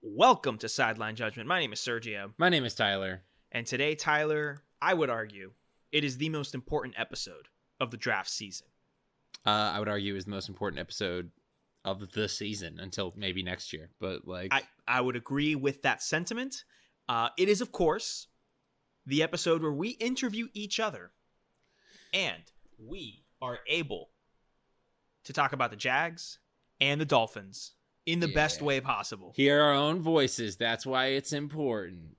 Welcome to Sideline Judgment. My name is Sergio. My name is Tyler. And today, Tyler, I would argue it is the most important episode of the draft season. I would argue is the most important episode of the season until maybe next year. But I would agree with that sentiment. It is, of course, the episode where we interview each other and we are able to talk about the Jags and the Dolphins in the best way possible. Hear our own voices. That's why it's important.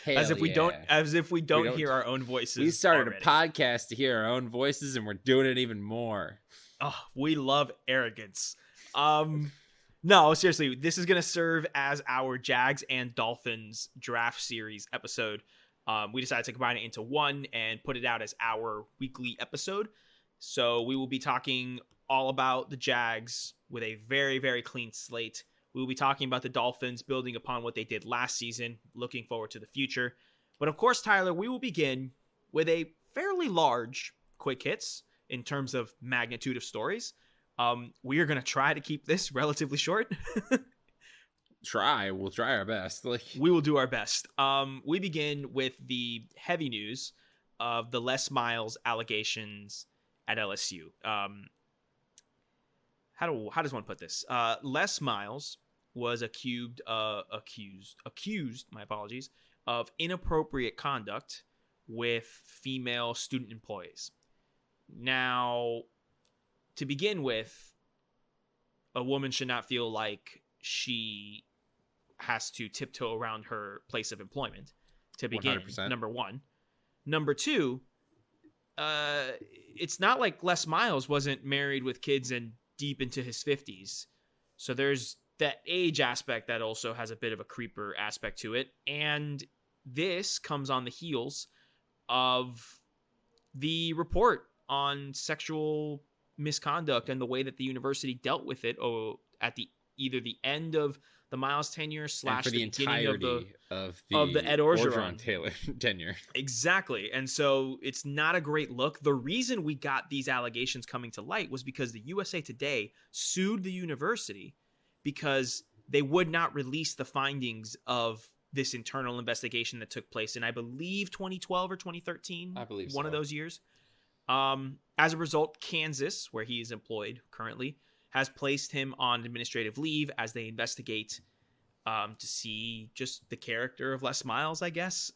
As if we don't hear our own voices. We started already. a podcast to hear our own voices, and we're doing it even more. Oh, we love arrogance. No, seriously, this is going to serve as our Jags and Dolphins draft series episode. We decided to combine it into one and put it out as our weekly episode. So we will be talking all about the Jags with a very, very clean slate. We will be talking about the Dolphins, building upon what they did last season, looking forward to the future. But of course, Tyler, we will begin with a fairly large quick hits in terms of magnitude of stories. We are going to try to keep this relatively short. We'll try our best. We will do our best. We begin with the heavy news of the Les Miles allegations at LSU. How does one put this? Les Miles was accused, my apologies, of inappropriate conduct with female student employees. Now, to begin with, a woman should not feel like she has to tiptoe around her place of employment to begin, 100%. Number one. Number two, it's not like Les Miles wasn't married with kids and deep into his 50s. So there's that age aspect that also has a bit of a creeper aspect to it. And this comes on the heels of the report on sexual misconduct and the way that the university dealt with it at either the end of the Miles tenure / for the entirety of the Ed Orgeron Taylor tenure. Exactly. And so it's not a great look. The reason we got these allegations coming to light was because the USA Today sued the university because they would not release the findings of this internal investigation that took place in, I believe, 2012 or 2013. I believe one of those years. As a result, Kansas, where he is employed currently, has placed him on administrative leave as they investigate to see just the character of Les Miles, I guess.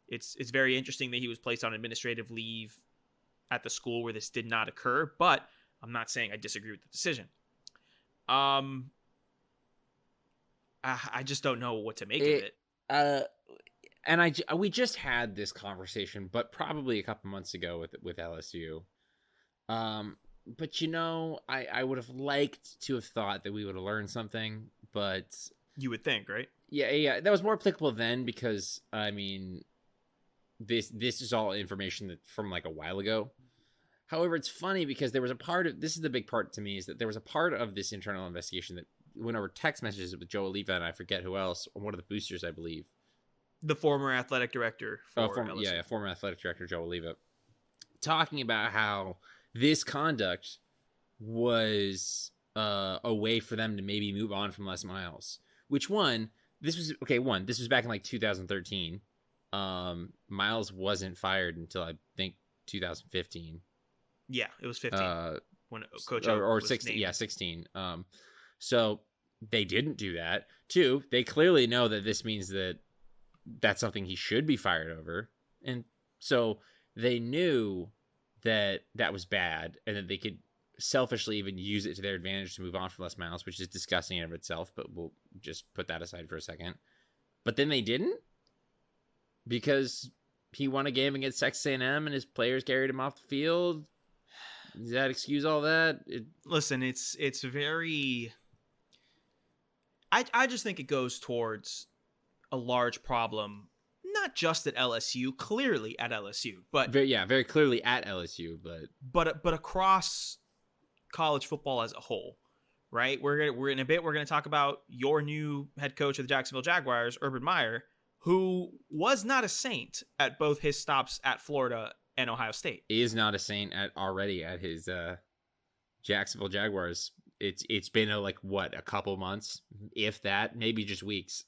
It's very interesting that he was placed on administrative leave at the school where this did not occur, but I'm not saying I disagree with the decision. I just don't know what to make of it. And we just had this conversation, but probably a couple months ago with LSU. But I would have liked to have thought that we would have learned something, but you would think, right? Yeah, that was more applicable then because I mean, this is all information that from like a while ago. However, it's funny because there was a part of this is the big part to me is that there was a part of this internal investigation that went over text messages with Joe Oliva and I forget who else, one of the boosters, I believe. The former athletic director for LSU. Former athletic director Joe Oliva, talking about how this conduct was a way for them to maybe move on from Les Miles. This was back in like 2013. Miles wasn't fired until I think 2015. Yeah, it was 15 when Coach or 16. Named. Yeah, 16. So they didn't do that. Two, they clearly know that this means that that's something he should be fired over, and so they knew that was bad and that they could selfishly even use it to their advantage to move on from Les Miles, which is disgusting in of itself, but we'll just put that aside for a second. But then they didn't, because he won a game against Texas A&M and his players carried him off the field. Does that excuse all that? Listen, it's very... I just think it goes towards a large problem, not just at LSU, clearly at LSU, but very clearly at LSU, but across college football as a whole, right? We're in a bit. We're going to talk about your new head coach of the Jacksonville Jaguars, Urban Meyer, who was not a saint at both his stops at Florida and Ohio State. He is not a saint already at his Jacksonville Jaguars it's been a couple months, if that, maybe just weeks.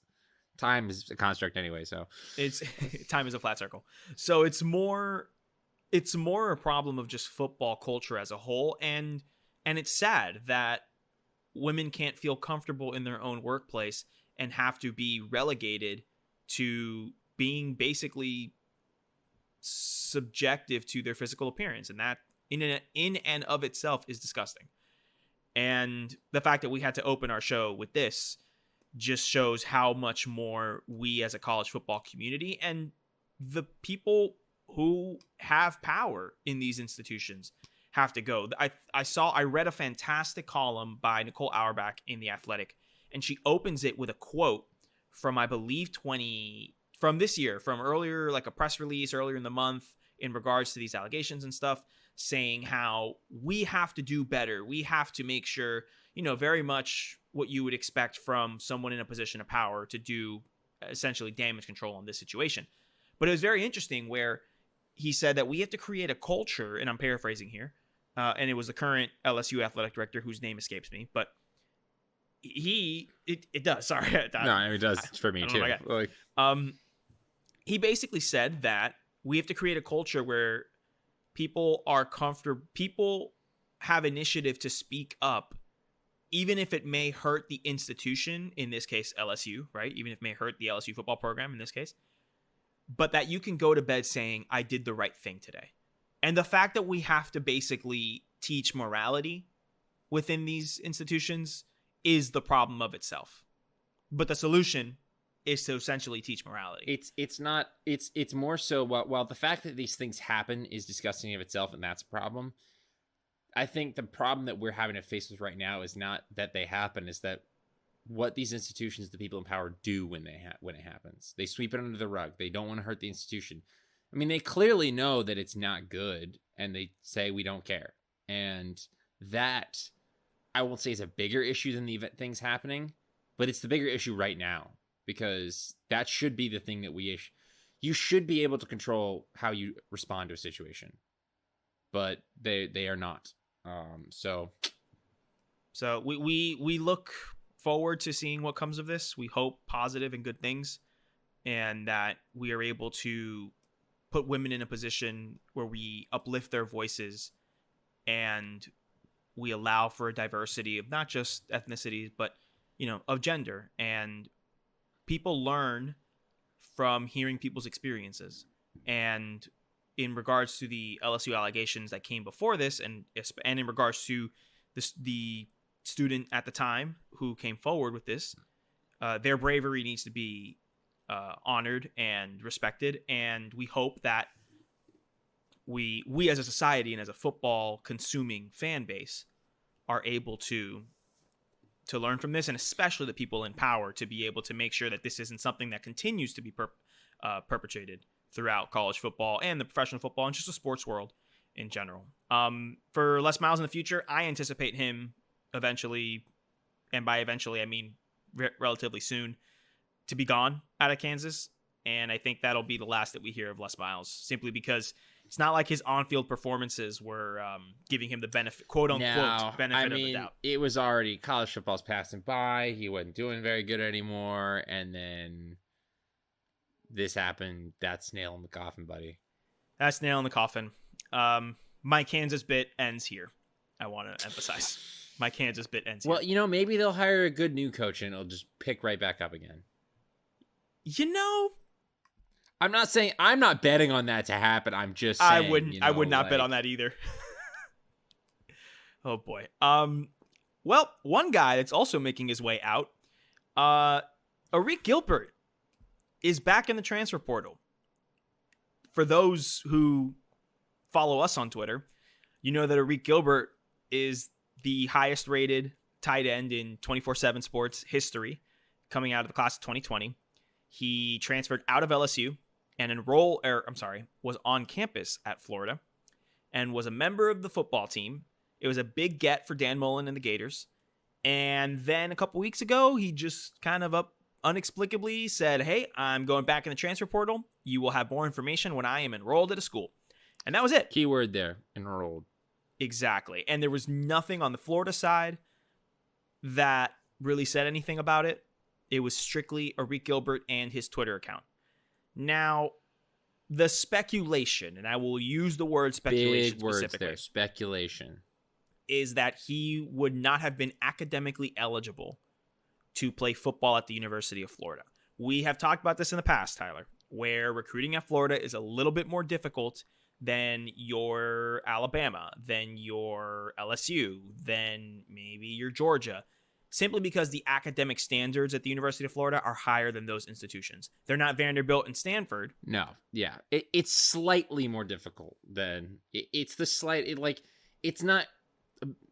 Time is a construct anyway, so it's time is a flat circle. So it's more a problem of just football culture as a whole, and it's sad that women can't feel comfortable in their own workplace and have to be relegated to being basically subjective to their physical appearance, and that in and of itself is disgusting. And the fact that we had to open our show with this just shows how much more we as a college football community and the people who have power in these institutions have to go. I read a fantastic column by Nicole Auerbach in The Athletic, and she opens it with a quote from, I believe, from this year, from earlier, like a press release earlier in the month in regards to these allegations and stuff, saying how we have to do better. We have to make sure, very much what you would expect from someone in a position of power to do essentially damage control on this situation. But it was very interesting where he said that we have to create a culture, and I'm paraphrasing here, and it was the current LSU athletic director whose name escapes me, but it does. Sorry. No, it does for me too. He basically said that we have to create a culture where people are comfortable, people have initiative to speak up, even if it may hurt the institution, in this case, LSU, right? Even if it may hurt the LSU football program in this case, but that you can go to bed saying, I did the right thing today. And the fact that we have to basically teach morality within these institutions is the problem of itself. But the solution is to essentially teach morality. It's more so, while the fact that these things happen is disgusting of itself, and that's a problem, I think the problem that we're having to face with right now is not that they happen, is that what these institutions, the people in power, do when it happens. They sweep it under the rug. They don't want to hurt the institution. I mean, they clearly know that it's not good, and they say we don't care. And that, I won't say, is a bigger issue than the things happening, but it's the bigger issue right now, because that should be the thing that you should be able to control how you respond to a situation, but they are not. So we look forward to seeing what comes of this. We hope positive and good things, and that we are able to put women in a position where we uplift their voices and we allow for a diversity of not just ethnicities, but, of gender. And people learn from hearing people's experiences. And in regards to the LSU allegations that came before this, and in regards to the student at the time who came forward with this, their bravery needs to be honored and respected. And we hope that we as a society and as a football consuming fan base are able to learn from this, and especially the people in power to be able to make sure that this isn't something that continues to be perpetrated throughout college football and the professional football and just the sports world in general. For Les Miles in the future, I anticipate him eventually, and by eventually I mean relatively soon, to be gone out of Kansas. And I think that'll be the last that we hear of Les Miles, simply because it's not like his on-field performances were giving him the benefit, quote-unquote, benefit of the doubt. It was already, college football's passing by. He wasn't doing very good anymore. And then this happened. That's nail in the coffin, buddy. That's nail in the coffin. My Kansas bit ends here. I want to emphasize. My Kansas bit ends here. Well, maybe they'll hire a good new coach and it'll just pick right back up again. I'm not saying, I'm not betting on that to happen. I'm just saying, I would not bet on that either. Oh boy. Well, one guy that's also making his way out, Arik Gilbert is back in the transfer portal. For those who follow us on Twitter, you know that Arik Gilbert is the highest rated tight end in 24/7 sports history, coming out of the class of 2020. He transferred out of LSU and was on campus at Florida and was a member of the football team. It was a big get for Dan Mullen and the Gators. And then a couple weeks ago, he just kind of inexplicably said, hey, I'm going back in the transfer portal. You will have more information when I am enrolled at a school. And that was it. Keyword there, enrolled. Exactly. And there was nothing on the Florida side. that really said anything about it. It was strictly Arik Gilbert and his Twitter account. Now, the speculation, and I will use the word speculation Big words specifically, there. Speculation. is that he would not have been academically eligible to play football at the University of Florida. We have talked about this in the past, Tyler, where recruiting at Florida is a little bit more difficult than your Alabama, than your LSU, than maybe your Georgia, simply because the academic standards at the University of Florida are higher than those institutions. They're not Vanderbilt and Stanford. No, yeah. It's slightly more difficult than... It's the slight... It's not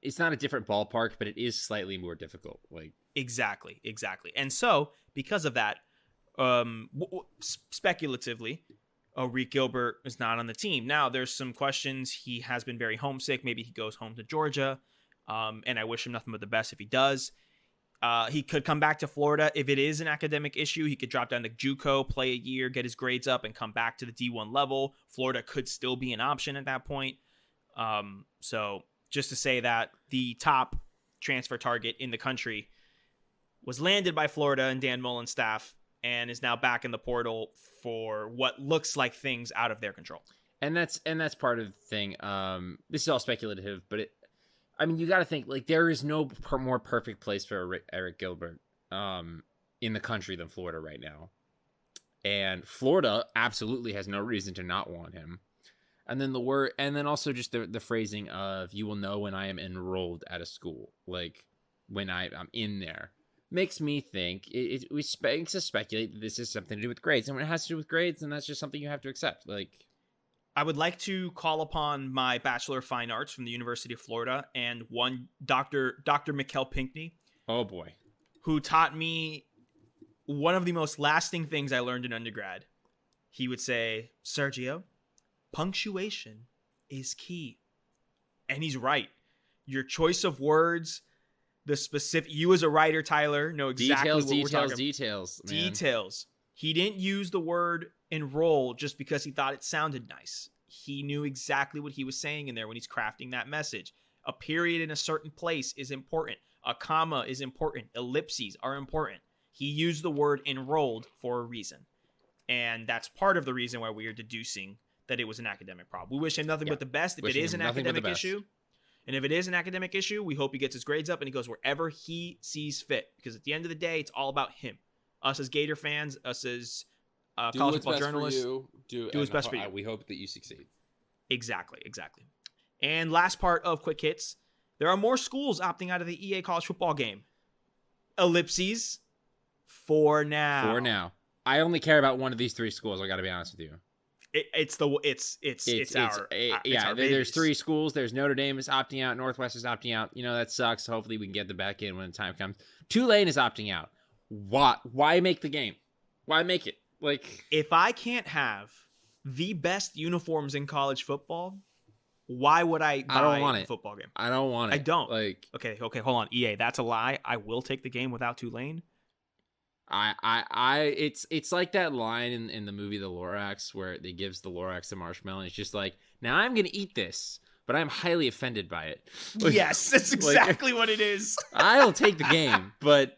a different ballpark, but it is slightly more difficult. Exactly. And so, because of that, speculatively, Arik Gilbert is not on the team. Now, there's some questions. He has been very homesick. Maybe he goes home to Georgia, and I wish him nothing but the best if he does. He could come back to Florida. If it is an academic issue, he could drop down to JUCO, play a year, get his grades up, and come back to the D1 level. Florida could still be an option at that point. So just to say that the top transfer target in the country was landed by Florida and Dan Mullen's staff and is now back in the portal for what looks like things out of their control. And that's part of the thing. This is all speculative, but you got to think, there is no more perfect place for Arik Gilbert in the country than Florida right now. And Florida absolutely has no reason to not want him. And then also just the phrasing of, you will know when I am enrolled at a school, when I'm in there, makes me think it makes us speculate that this is something to do with grades. And when it has to do with grades, then that's just something you have to accept. I would like to call upon my Bachelor of Fine Arts from the University of Florida and one Dr. Mikkel Pinkney. Oh boy. Who taught me one of the most lasting things I learned in undergrad. He would say, Sergio, punctuation is key. And he's right. Your choice of words, the specific, you as a writer, Tyler, know exactly what we're talking about. Details. Details. He didn't use the word enroll just because he thought it sounded nice. He knew exactly what he was saying in there when he's crafting that message. A period in a certain place is important. A comma is important. Ellipses are important. He used the word enrolled for a reason. And that's part of the reason why we are deducing that it was an academic problem. We wish him nothing but the best if it is an academic issue. And if it is an academic issue, we hope he gets his grades up and he goes wherever he sees fit. Because at the end of the day, it's all about him. Us as Gator fans, us as college football journalists, do what's best for you. We hope that you succeed. Exactly. And last part of Quick Hits, there are more schools opting out of the EA college football game. Ellipses, for now. I only care about one of these three schools. I got to be honest with you. It's our there's three schools. There's Notre Dame is opting out. Northwest is opting out. That sucks. Hopefully we can get them back in when the time comes. Tulane is opting out. Why make the game? Why make it? If I can't have the best uniforms in college football, why would I buy a football game? I don't want it. I don't. Okay, hold on. EA, that's a lie. I will take the game without Tulane. It's like that line in the movie The Lorax where they gives the Lorax a marshmallow and it's just now I'm gonna eat this, but I'm highly offended by it. Yes, that's exactly what it is. I'll take the game, but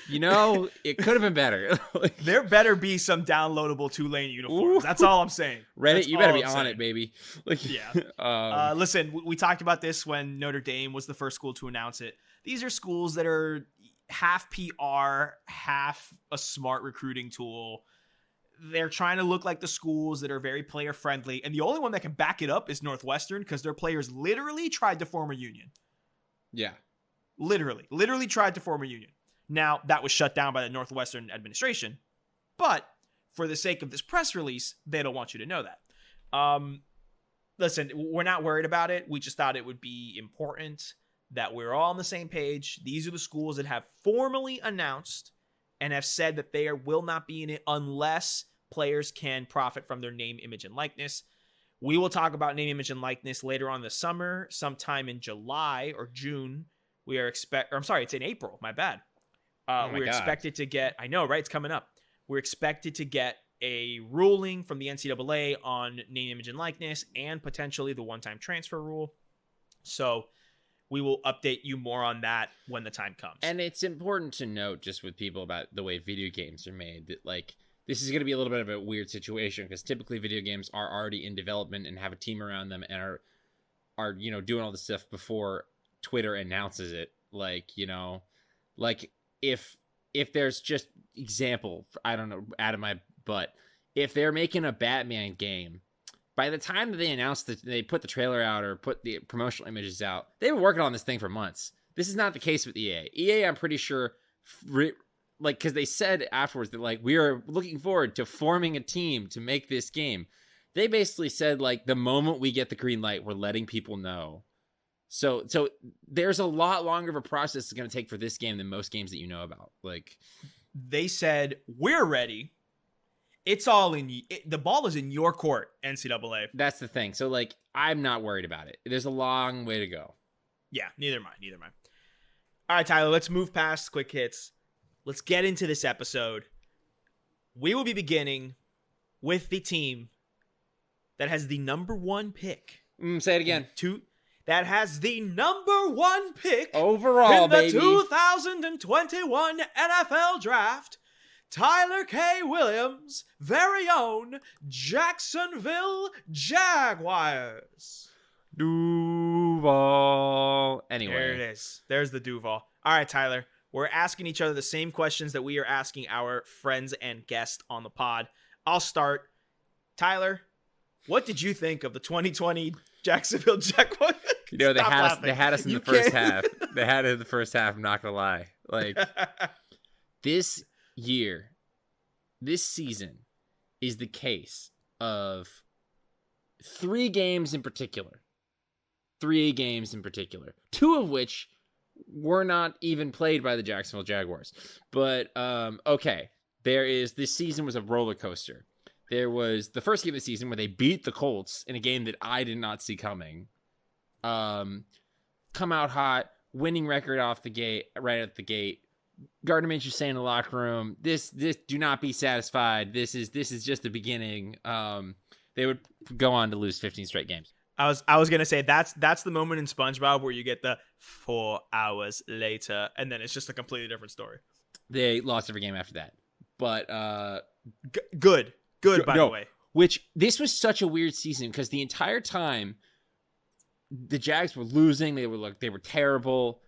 it could have been better. There better be some downloadable Tulane uniforms. That's all I'm saying. Reddit, you better be on it, baby. Yeah. Listen, we talked about this when Notre Dame was the first school to announce it. These are schools that are half PR, half a smart recruiting tool. They're trying to look like the schools that are very player friendly. And the only one that can back it up is Northwestern because their players literally tried to form a union. Yeah. Literally tried to form a union. Now, that was shut down by the Northwestern administration. But for the sake of this press release, they don't want you to know that. Listen, we're not worried about it. We just thought it would be important that we're all on the same page. These are the schools that have formally announced and have said that they will not be in it unless players can profit from their name, image, and likeness. We will talk about name, image, and likeness later on this summer, sometime in July or June. It's in April. My bad. We're expected to get, I know, right? It's coming up. We're expected to get a ruling from the NCAA on name, image, and likeness and potentially the one-time transfer rule. So we will update you more on that when the time comes. And it's important to note, just with people, about the way video games are made, that like this is going to be a little bit of a weird situation, because typically video games are already in development and have a team around them and are doing all this stuff before Twitter announces it. Like, like if there's just example, I don't know, out of my butt, if they're making a Batman game, by the time that they announce that they put the trailer out or put the promotional images out, they've been working on this thing for months. This is not the case with EA. EA, I'm pretty sure, like, because they said afterwards that, like, we are looking forward to forming a team to make this game. They basically said, like, the moment we get the green light, we're letting people know. So there's a lot longer of a process it's going to take for this game than most games that you know about. Like, they said, we're ready. It's all the ball is in your court, NCAA. That's the thing. So, like, I'm not worried about it. There's a long way to go. Yeah, neither am I. All right, Tyler, let's move past quick hits. Let's get into this episode. We will be beginning with the team that has the number 1 pick. Say it again. That has the number 1 pick overall, in the baby. 2021 NFL Draft. Tyler K. Williams' very own Jacksonville Jaguars. Duval. Anyway. There it is. There's the Duval. All right, Tyler. We're asking each other the same questions that we are asking our friends and guests on the pod. I'll start. Tyler, what did you think of the 2020 Jacksonville Jaguars? They had us in the first half. They had it in the first half, I'm not going to lie. Like, this season is the case of 3 games in particular. 2 of which were not even played by the Jacksonville Jaguars. But, okay, this season was a roller coaster. There was the first game of the season where they beat the Colts in a game that I did not see coming. Come out hot, winning record right at the gate. Gardner Minshew saying in the locker room, this do not be satisfied. This is just the beginning. They would go on to lose 15 straight games. I was gonna say that's the moment in SpongeBob where you get the 4 hours later, and then it's just a completely different story. They lost every game after that, but good by the way. Which this was such a weird season because the entire time the Jags were losing, they were terrible.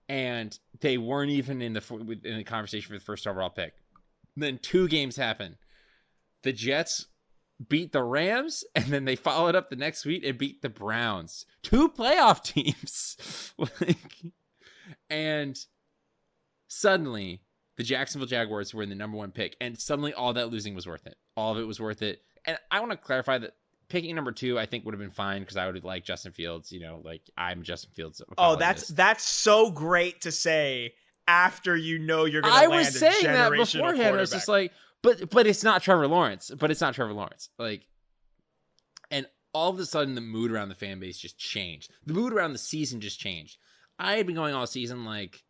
And they weren't even in the conversation for the first overall pick. Then 2 games happened. The Jets beat the Rams, and then they followed up the next week and beat the Browns. 2 playoff teams. And suddenly, the Jacksonville Jaguars were in the number 1 pick, and suddenly all that losing was worth it. All of it was worth it. And I want to clarify that picking number 2, I think would have been fine because I would have liked Justin Fields. Like, I'm Justin Fields. Apologist. That's so great to say after you're going to land a generational quarterback. I was saying that beforehand. I was just like, but it's not Trevor Lawrence. Like, and all of a sudden the mood around the fan base just changed. The mood around the season just changed. I had been going all season like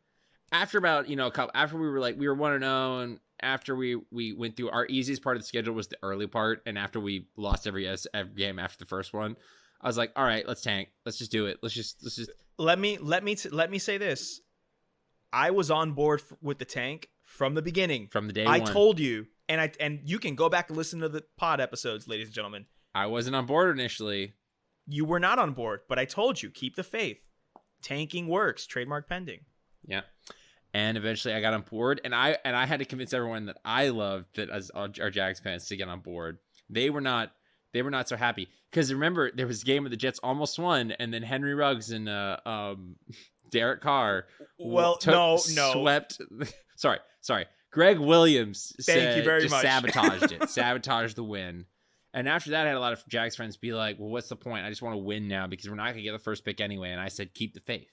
after about after we were 1-0 and. After we went through our easiest part of the schedule was the early part, and after we lost every game after the first one, I was like, all right, let's tank. Let's just do it. Let's just let me say this. I was on board with the tank from the beginning. From the day I one. told you, and you can go back and listen to the pod episodes, ladies and gentlemen. I wasn't on board initially. You were not on board, but I told you, keep the faith. Tanking works. Trademark pending. Yeah. And eventually I got on board, and I had to convince everyone that I loved that as our Jags fans to get on board. They were not so happy because remember there was a game where the Jets almost won, and then Henry Ruggs and Derek Carr swept. Sorry, Greg Williams. Thank you very much. Sabotaged the win. And after that, I had a lot of Jags fans be like, "Well, what's the point? I just want to win now because we're not going to get the first pick anyway." And I said, "Keep the faith.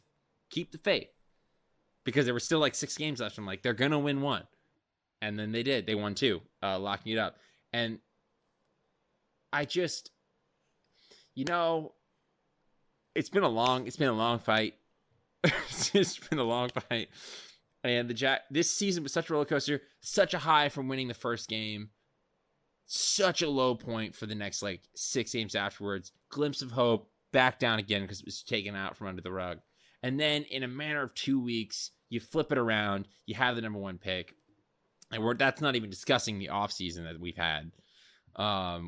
Keep the faith." Because there were still 6 games left. I'm like, they're going to win 1. And then they did. They won 2, locking it up. And I just, it's been a long fight. It's just been a long fight. And this season was such a roller coaster, such a high from winning the first game, such a low point for the next 6 games afterwards. Glimpse of hope, back down again because it was taken out from under the rug. And then in a matter of 2 weeks, you flip it around, you have the number 1 pick. And that's not even discussing the offseason that we've had,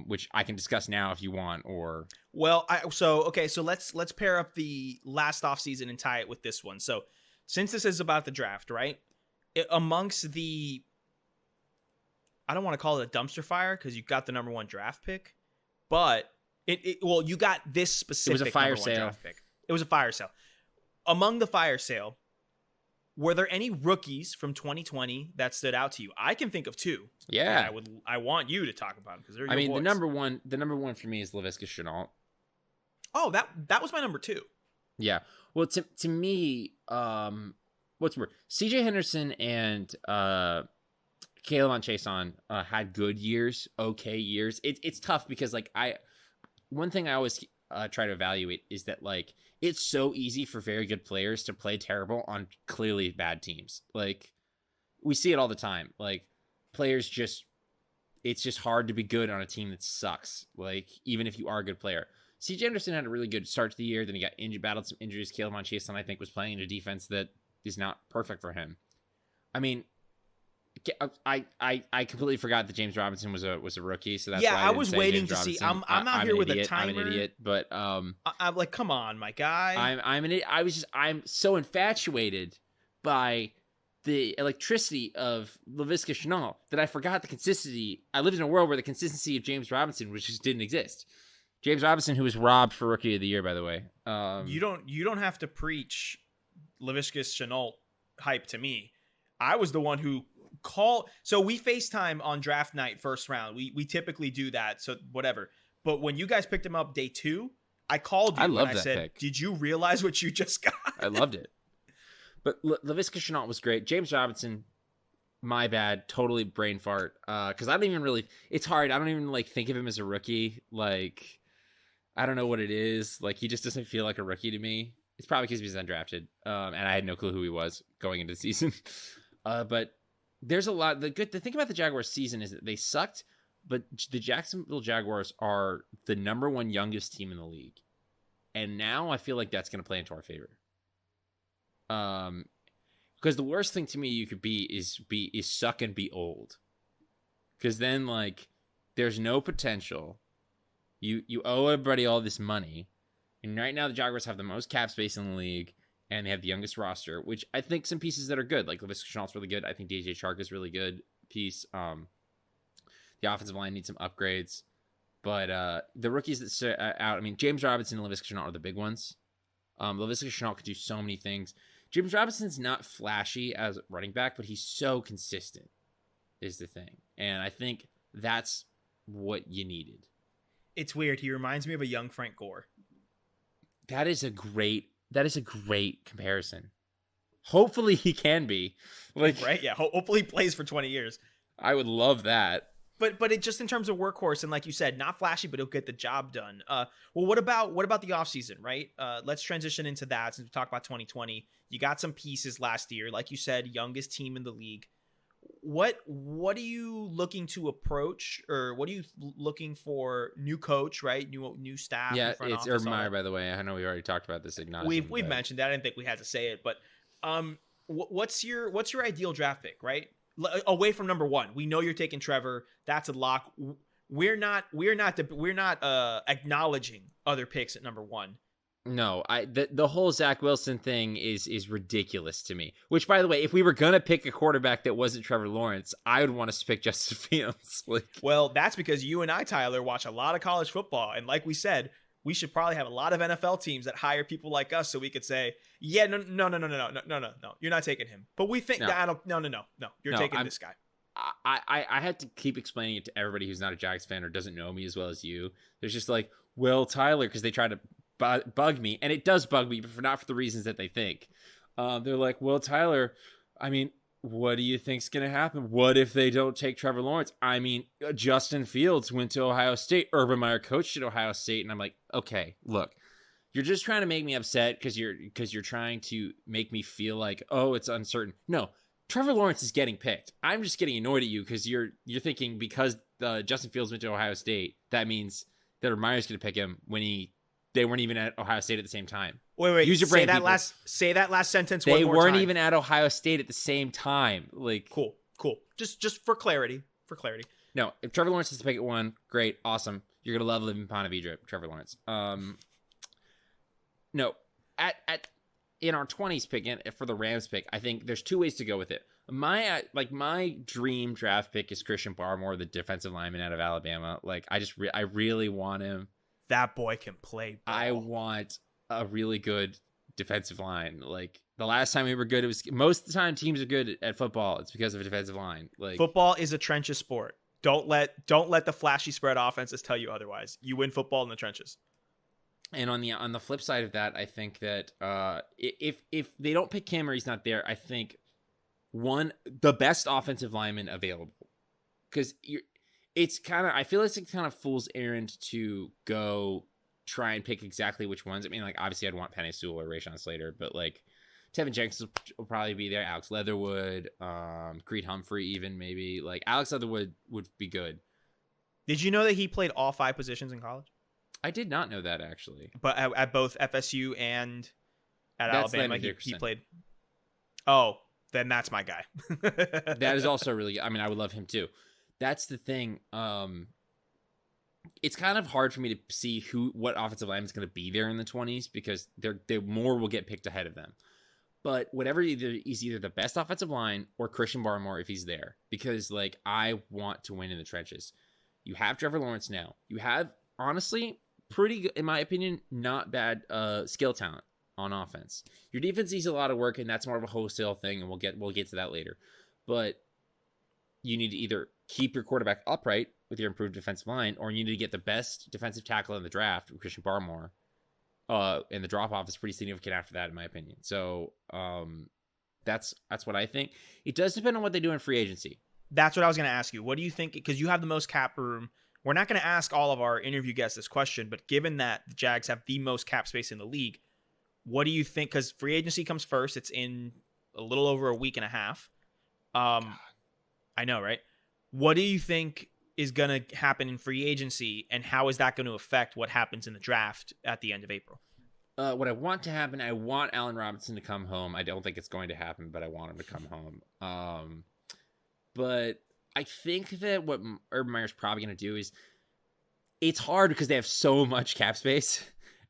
which I can discuss now if you want. Or so let's pair up the last offseason and tie it with this one. So since this is about the draft, right? Amongst the, I don't want to call it a dumpster fire because you got the number 1 draft pick, but you got this specific. It was a fire number 1 sale. draft pick. It was a fire sale. Among the fire sale, were there any rookies from 2020 that stood out to you? I can think of 2. Yeah, I want you to talk about them because they're your boys. the number one for me is Laviska Shenault. Oh, that was my number 2. Yeah. Well, to me, what's more, CJ Henderson and Caleb on Chason had good years, okay years. It's tough because one thing I always try to evaluate is that like it's so easy for very good players to play terrible on clearly bad teams. Like we see it all the time. Like players it's just hard to be good on a team that sucks. Like even if you are a good player. CJ Anderson had a really good start to the year. Then he got injured, battled some injuries. Caleb on Chason, I think, was playing in a defense that is not perfect for him. I mean, I completely forgot that James Robinson was a rookie, so that's why I was waiting to see. I'm out here with a timer. I'm an idiot, but I'm like, come on, my guy. I'm an idiot. I'm so infatuated by the electricity of Laviska Shenault that I forgot the consistency. I lived in a world where the consistency of James Robinson, which just didn't exist. James Robinson, who was robbed for Rookie of the Year, by the way. You don't have to preach Laviska Shenault hype to me. I was the one who called. So we FaceTime on draft night, first round. We typically do that. So whatever. But when you guys picked him up day 2, I called you. I said, pick. Did you realize what you just got? I loved it. But Laviska Shenault was great. James Robinson, my bad, totally brain fart. Because I don't even really. It's hard. I don't even think of him as a rookie. Like, I don't know what it is. Like, he just doesn't feel like a rookie to me. It's probably because he's undrafted. And I had no clue who he was going into the season. But there's a lot. The thing about the Jaguars season is that they sucked, but the Jacksonville Jaguars are the number 1 youngest team in the league. And now I feel like that's going to play into our favor. Because the worst thing to me you could be is suck and be old. Because then there's no potential. You owe everybody all this money. And right now the Jaguars have the most cap space in the league. And they have the youngest roster, which I think some pieces that are good. Like Laviska Shenault's really good. I think DJ Chark is really good piece. The offensive line needs some upgrades. But the rookies that sit out, I mean, James Robinson and Laviska Shenault are the big ones. Laviska Shenault could do so many things. James Robinson's not flashy as a running back, but he's so consistent is the thing. And I think that's what you needed. It's weird. He reminds me of a young Frank Gore. That is a great comparison. Hopefully he can be. Right? Yeah. Hopefully he plays for 20 years. I would love that. But it just in terms of workhorse and like you said, not flashy, but he'll get the job done. Well, what about the offseason, right? Let's transition into that since we talked about 2020. You got some pieces last year, like you said, youngest team in the league. What are you looking to approach, or what are you looking for? New coach, right? New staff. Yeah, it's Urban Meyer, by the way. I know we already talked about this. We've mentioned that. I didn't think we had to say it, but what's your ideal draft pick, right? Away from number 1, we know you're taking Trevor. That's a lock. We're not acknowledging other picks at number 1. No, the whole Zack Wilson thing is ridiculous to me. Which, by the way, if we were gonna pick a quarterback that wasn't Trevor Lawrence, I would want us to pick Justin Fields. Well, that's because you and I, Tyler, watch a lot of college football, and like we said, we should probably have a lot of NFL teams that hire people like us, so we could say, yeah, no, you're not taking him. But we think you're taking this guy. I had to keep explaining it to everybody who's not a Jags fan or doesn't know me as well as you. There's just Will Tyler, because they try to bug me, and it does bug me, but not for the reasons that they think. They're like, Will Tyler, I mean, what do you think's going to happen? What if they don't take Trevor Lawrence? I mean, Justin Fields went to Ohio State. Urban Meyer coached at Ohio State. And I'm like, okay, look, you're just trying to make me upset because you're trying to make me feel like, oh, it's uncertain. No, Trevor Lawrence is getting picked. I'm just getting annoyed at you because you're thinking because Justin Fields went to Ohio State, that means that Urban Meyer's going to pick him when he they weren't even at Ohio State at the same time. Wait. Use your brain, say that last sentence they one more weren't time. even at Ohio State at the same time. Like, Cool. Just for clarity. No, if Trevor Lawrence is to pick at 1, great, awesome. You're gonna love living in Ponte Vedra, Trevor Lawrence. No, in our 20s pick, for the Rams pick, I think there's 2 ways to go with it. My dream draft pick is Christian Barmore, the defensive lineman out of Alabama. Like, I really want him. That boy can play ball. I want a really good defensive line. Like, the last time we were good, it was most of the time teams are good at football. It's because of a defensive line. Like, football is a trenches sport. Don't let the flashy spread offenses tell you otherwise. You win football in the trenches. And on the flip side of that, I think that if they don't pick him or he's not there, I think the best offensive lineman available, because I feel like it's kind of fool's errand to go try and pick exactly which ones. I mean, like, obviously I'd want Penei Sewell or Rashawn Slater, but like Tevin Jenkins will probably be there. Alex Leatherwood, Creed Humphrey, even maybe like Alex Leatherwood would be good. Did you know that he played all 5 positions in college? I did not know that, actually. But at both FSU and at Alabama, he played. Oh, then that's my guy. That is also really good. I mean, I would love him too. That's the thing. It's kind of hard for me to see what offensive lineman is going to be there in the 20s because they more will get picked ahead of them. But whatever, he's either the best offensive line or Christian Barmore if he's there, because like I want to win in the trenches. You have Trevor Lawrence now. You have, honestly, pretty good, in my opinion, not bad skill talent on offense. Your defense needs a lot of work, and that's more of a wholesale thing, and we'll get to that later. But you need to either keep your quarterback upright with your improved defensive line, or you need to get the best defensive tackle in the draft, Christian Barmore. And the drop off is pretty significant after that, in my opinion. So that's what I think. It does depend on what they do in free agency. That's what I was going to ask you. What do you think? Because you have the most cap room. We're not going to ask all of our interview guests this question, but given that the Jags have the most cap space in the league, what do you think? Because free agency comes first. It's in a little over a week and a half. I know, right? What do you think is going to happen in free agency, and how is that going to affect what happens in the draft at the end of April? What I want to happen, I want Allen Robinson to come home. I don't think it's going to happen, but I want him to come home. But I think that what Urban Meyer's probably going to do is, it's hard because they have so much cap space.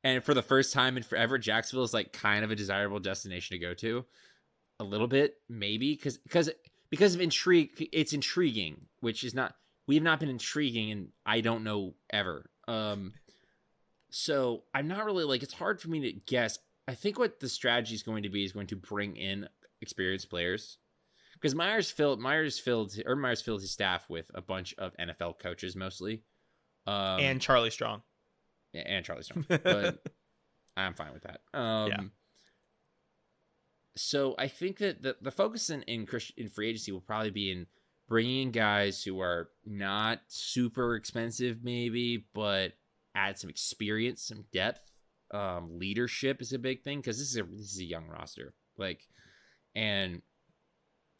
And for the first time in forever, Jacksonville is like kind of a desirable destination to go to. A little bit, maybe, because of intrigue. It's intriguing, which is not, we have not been intriguing, and I don't know ever. So I'm not really like, it's hard for me to guess. I think what the strategy is going to be is going to bring in experienced players. Because Urban Meyer's filled his staff with a bunch of NFL coaches mostly. And Charlie Strong. Yeah, and Charlie Strong. But I'm fine with that. Yeah. So I think that the focus in free agency will probably be in bringing in guys who are not super expensive maybe, but add some experience, some depth. Leadership is a big thing because this is a young roster. And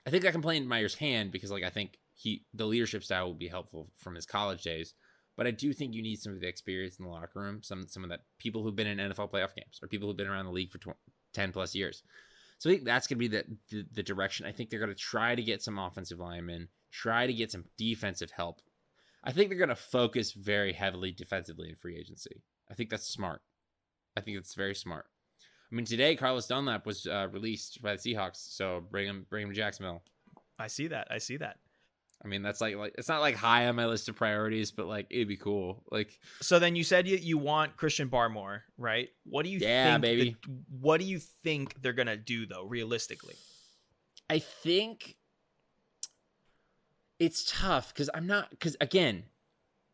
I think that can play in Meyer's hand because I think the leadership style will be helpful from his college days. But I do think you need some of the experience in the locker room, some of that people who've been in NFL playoff games or people who've been around the league for 10 plus years. So I think that's going to be the direction. I think they're going to try to get some offensive linemen, try to get some defensive help. I think they're going to focus very heavily defensively in free agency. I think that's smart. I think that's very smart. I mean, today Carlos Dunlap was released by the Seahawks, so bring him to Jacksonville. I see that. I mean, that's like it's not like high on my list of priorities, but it'd be cool. So then you said you want Christian Barmore, right? What do you think? Baby. What do you think they're gonna do though, realistically? I think it's tough because again,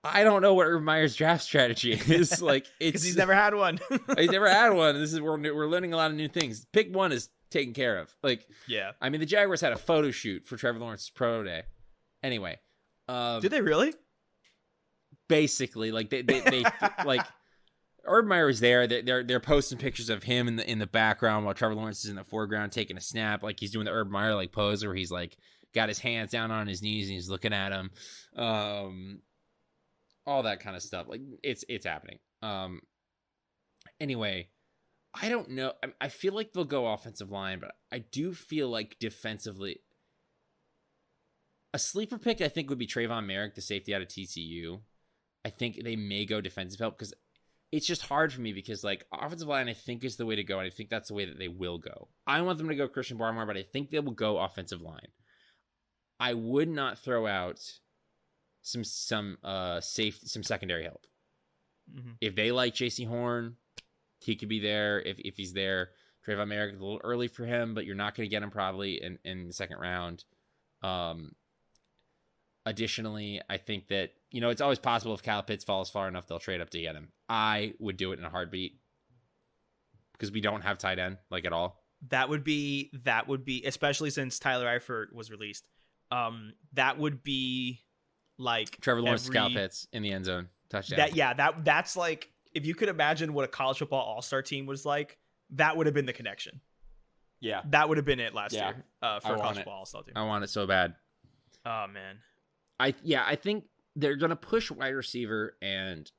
I don't know what Urban Meyer's draft strategy is. Because he's never had one. He's never had one. We're learning a lot of new things. Pick one is taken care of. Yeah. I mean, the Jaguars had a photo shoot for Trevor Lawrence's pro day. Anyway, did they really? Basically, they Urban Meyer was there. They're posting pictures of him in the background while Trevor Lawrence is in the foreground taking a snap, he's doing the Urban Meyer pose where he's got his hands down on his knees and he's looking at him. All that kind of stuff. It's happening. Anyway, I don't know. I feel like they'll go offensive line, but I do feel like defensively, a sleeper pick I think would be Trayvon Merrick, the safety out of TCU. I think they may go defensive help because it's just hard for me because like offensive line I think is the way to go, and I think that's the way that they will go. I want them to go Christian Barmore, but I think they will go offensive line. I would not throw out some secondary help. Mm-hmm. If they like JC Horn, he could be there if he's there. Trayvon Merrick is a little early for him, but you're not going to get him probably in the second round. Additionally, I think that, it's always possible if Kyle Pitts falls far enough, they'll trade up to get him. I would do it in a heartbeat because we don't have tight end like at all. That would be, especially since Tyler Eifert was released. That would be like Trevor Lawrence, Kyle Pitts in the end zone touchdown. That's like, if you could imagine what a college football all-star team was like, that would have been the connection. Yeah. That would have been it last year for a college football all-star team. I want it so bad. Oh, man. I think they're going to push wide receiver and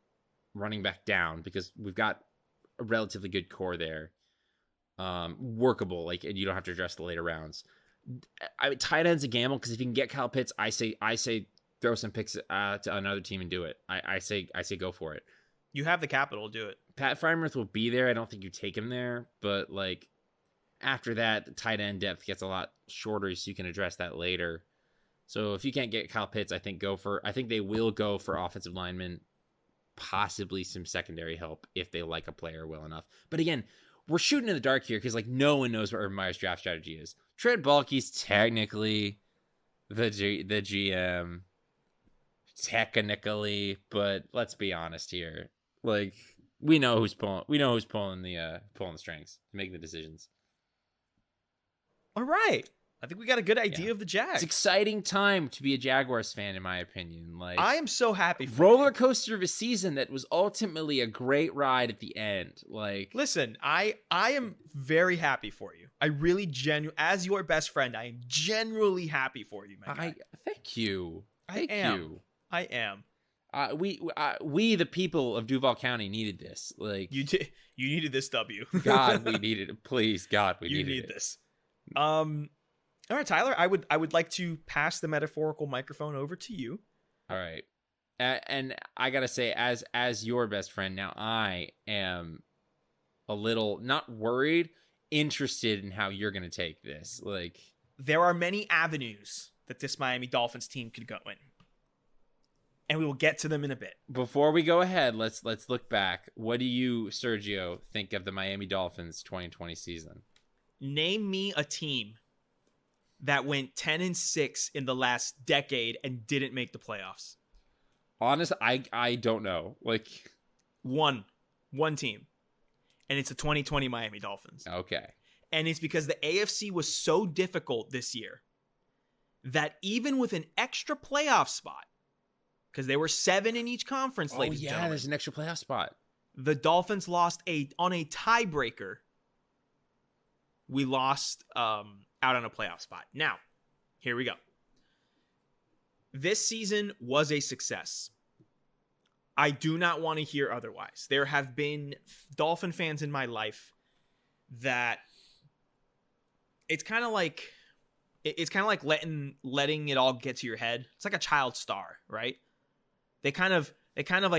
running back down because we've got a relatively good core there. Workable, and you don't have to address the later rounds. Tight end's a gamble because if you can get Kyle Pitts, I say throw some picks to another team and do it. I say go for it. You have the capital, do it. Pat Freiermuth will be there. I don't think you take him there, but after that, the tight end depth gets a lot shorter, so you can address that later. So if you can't get Kyle Pitts, I think they will go for offensive linemen, possibly some secondary help if they like a player well enough. But again, we're shooting in the dark here because no one knows what Urban Meyer's draft strategy is. Trent Baalke's technically the GM, technically, but let's be honest here. We know who's pulling. We know who's pulling the strings to make the decisions. All right. I think we got a good idea of the Jags. It's an exciting time to be a Jaguars fan, in my opinion. I am so happy for roller coaster of a season that was ultimately a great ride at the end. Listen, I am very happy for you. I really as your best friend, I am genuinely happy for you, man. Thank you. I am. We the people of Duval County needed this. You needed this W. God, we needed it. Please, God, we needed it. You need this. All right, Tyler, I would like to pass the metaphorical microphone over to you. All right. And I got to say, as your best friend, now I am a little, not worried, interested in how you're going to take this. There are many avenues that this Miami Dolphins team could go in. And we will get to them in a bit. Before we go ahead, let's look back. What do you, Sergio, think of the Miami Dolphins 2020 season? Name me a team that went 10-6 in the last decade and didn't make the playoffs. Honest, I don't know. One team. And it's the 2020 Miami Dolphins. Okay. And it's because the AFC was so difficult this year that even with an extra playoff spot, because there were 7 in each conference, ladies and gentlemen. There's an extra playoff spot. The Dolphins lost on a tiebreaker. We lost out on a playoff spot. Now, here we go. This season was a success. I do not want to hear otherwise. There have been Dolphin fans in my life that it's kind of like letting it all get to your head. It's like a child star, right? They kind of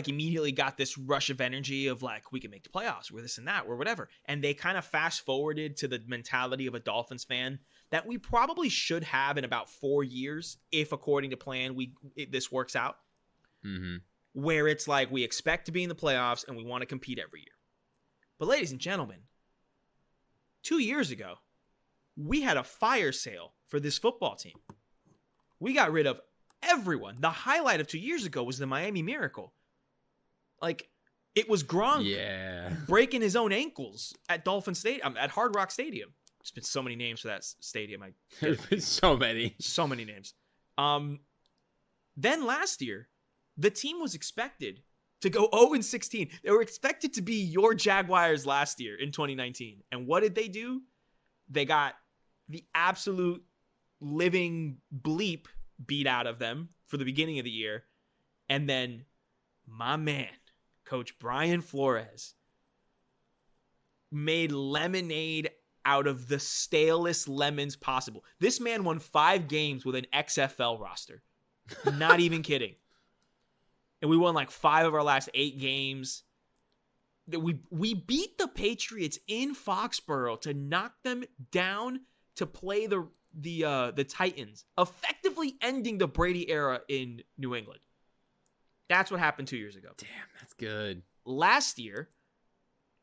immediately got this rush of energy of we can make the playoffs, we're this and that, or whatever. And they kind of fast forwarded to the mentality of a Dolphins fan that we probably should have in about 4 years, if according to plan this works out. Mm-hmm. Where it's we expect to be in the playoffs and we want to compete every year. But ladies and gentlemen, 2 years ago, we had a fire sale for this football team. We got rid of everyone. The highlight of 2 years ago was the Miami Miracle. It was Gronk breaking his own ankles at Dolphin Stadium, at Hard Rock Stadium. There's been so many names for that stadium. There's been so many names. Then last year, the team was expected to go 0-16. They were expected to be your Jaguars last year in 2019. And what did they do? They got the absolute living bleep beat out of them for the beginning of the year. And then my man, Coach Brian Flores, made lemonade out of the stalest lemons possible. This man won 5 games with an XFL roster. Not even kidding. And we won like 5 of our last 8 games. We beat the Patriots in Foxborough to knock them down to play the Titans, effectively ending the Brady era in New England. That's what happened 2 years ago. Damn, that's good. Last year,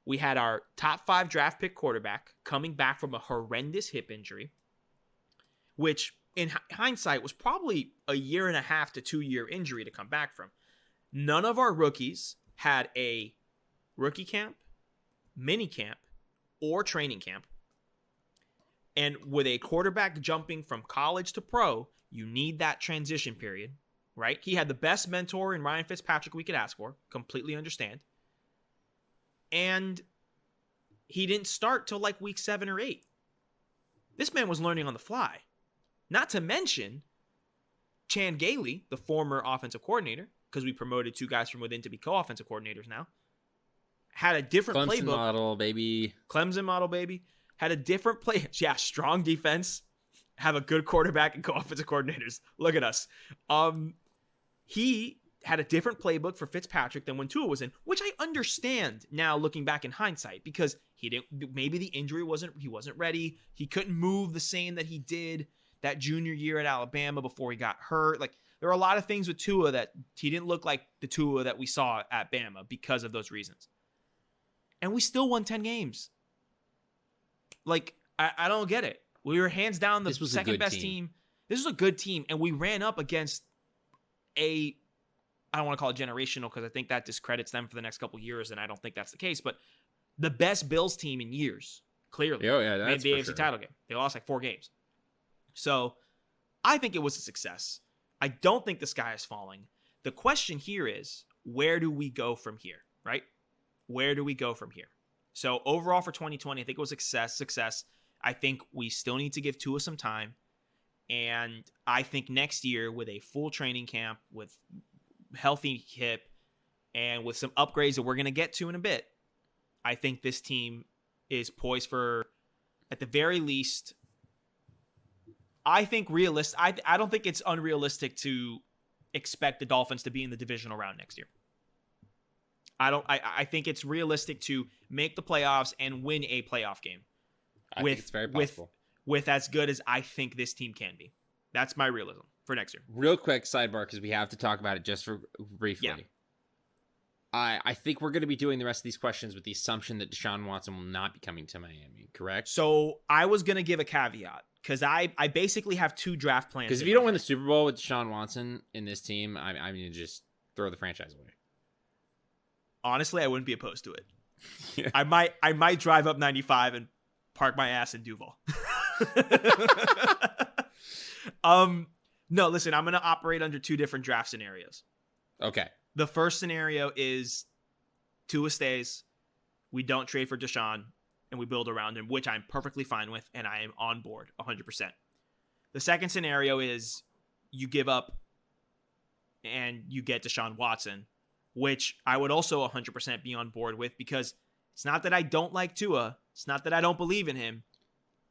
we had our top 5 draft pick quarterback coming back from a horrendous hip injury, which in hindsight was probably a 1.5 to 2 year injury to come back from. None of our rookies had a rookie camp, mini camp, or training camp. And with a quarterback jumping from college to pro, you need that transition period, right? He had the best mentor in Ryan Fitzpatrick we could ask for. Completely understand. And he didn't start till like week 7 or 8. This man was learning on the fly. Not to mention, Chan Gailey, the former offensive coordinator, because we promoted 2 guys from within to be co-offensive coordinators now, had a different Clemson playbook. model, baby. Clemson model, baby. Had a different play. Yeah, strong defense. Have a good quarterback and co-offensive coordinators. Look at us. He had a different playbook for Fitzpatrick than when Tua was in, which I understand now looking back in hindsight, because maybe the injury he wasn't ready. He couldn't move the same that he did that junior year at Alabama before he got hurt. Like, there are a lot of things with Tua that he didn't look like the Tua that we saw at Bama because of those reasons. And we still won 10 games. Like, I don't get it. We were hands down the second best team. This was a good team, and we ran up against I don't want to call it generational because I think that discredits them for the next couple of years, and I don't think that's the case, but the best Bills team in years, clearly. Oh, yeah, that's made the for AFC sure. title game. They lost like 4 games. So I think it was a success. I don't think the sky is falling. The question here is, where do we go from here, right? Where do we go from here? So overall for 2020, I think it was success. I think we still need to give Tua some time. And I think next year with a full training camp, with healthy hip, and with some upgrades that we're going to get to in a bit, I think this team is poised for, at the very least, I think realistic. I don't think it's unrealistic to expect the Dolphins to be in the divisional round next year. I think it's realistic to make the playoffs and win a playoff game. I think it's very possible. With as good as I think this team can be. That's my realism for next year. Real quick sidebar, because we have to talk about it just for briefly. Yeah. I think we're going to be doing the rest of these questions with the assumption that Deshaun Watson will not be coming to Miami, correct? So I was going to give a caveat, because I basically have 2 draft plans. Because if you don't win the Super Bowl with Deshaun Watson in this team, I mean, just throw the franchise away. Honestly, I wouldn't be opposed to it. Yeah. I might drive up 95 and park my ass in Duval. No, listen, I'm going to operate under 2 different draft scenarios. Okay. The first scenario is Tua stays, we don't trade for Deshaun, and we build around him, which I'm perfectly fine with, and I am on board 100%. The second scenario is you give up and you get Deshaun Watson, which I would also 100% be on board with, because it's not that I don't like Tua. It's not that I don't believe in him.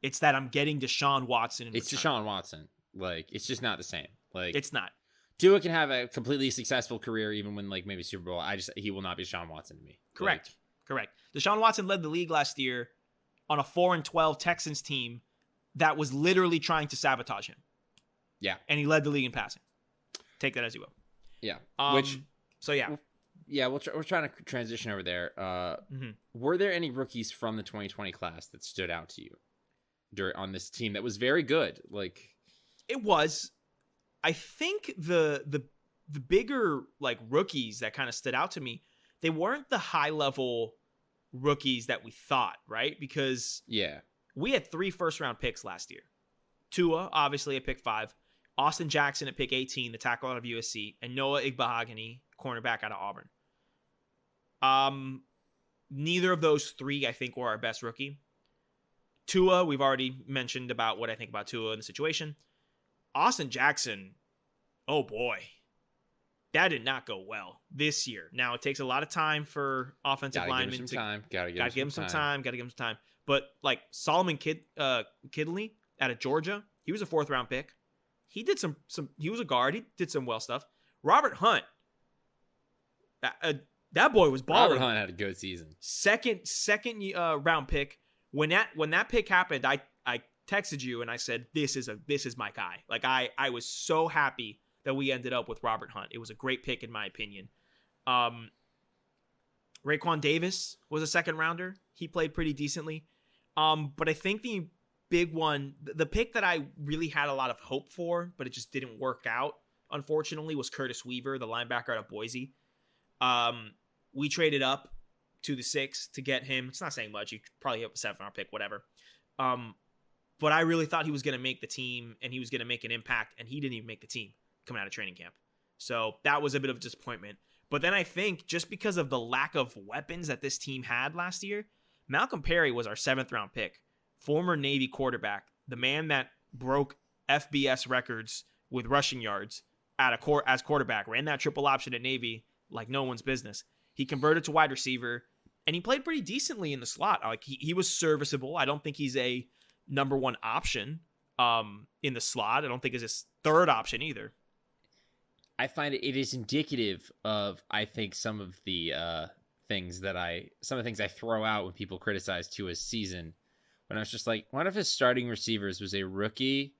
It's that I'm getting Deshaun Watson. It's Deshaun Watson. Like, it's just not the same. Like, it's not. Tua can have a completely successful career even when, like, maybe Super Bowl. He will not be Deshaun Watson to me. Correct. Deshaun Watson led the league last year on a 4-12 Texans team that was literally trying to sabotage him. Yeah. And he led the league in passing. Take that as you will. Yeah. Yeah, we're trying to transition over there. Were there any rookies from the 2020 class that stood out to you on this team that was very good? Like, it was. I think the bigger, like, rookies that kind of stood out to me, they weren't the high level rookies that we thought, right? Because we had 3 first-round picks last year. Tua, obviously, at pick 5. Austin Jackson at pick 18, the tackle out of USC. And Noah Igbahogany, cornerback out of Auburn. Neither of those 3, I think, were our best rookie. Tua, we've already mentioned about what I think about Tua in the situation. Austin Jackson, oh boy. that did not go well this year. Now, it takes a lot of time for offensive linemen to Gotta give him some time. But like Solomon Kidley out of Georgia, he was a 4th round pick. He did some he was a guard. He did some well stuff. Robert Hunt, that boy was balling. Robert Hunt had a good season. Second round pick. When that pick happened, I texted you and I said, this is my guy. Like I was so happy that we ended up with Robert Hunt. It was a great pick in my opinion. Raekwon Davis was a 2nd rounder. He played pretty decently. But I think the big one, the pick that I really had a lot of hope for, but it just didn't work out, unfortunately, was Curtis Weaver, the linebacker out of Boise. We traded up to the 6th to get him. It's not saying much. You probably have a 7th round pick, whatever. But I really thought he was going to make the team and he was going to make an impact, and he didn't even make the team coming out of training camp. So that was a bit of a disappointment. But then I think just because of the lack of weapons that this team had last year, Malcolm Perry was our 7th round pick, former Navy quarterback, the man that broke FBS records with rushing yards as quarterback, ran that triple option at Navy like no one's business. He converted to wide receiver, and he played pretty decently in the slot. Like he was serviceable. I don't think he's a number 1 option in the slot. I don't think it's his 3rd option either. I find it is indicative of, I think, some of the things I throw out when people criticize Tua's season. When I was just like, one of his starting receivers was a rookie,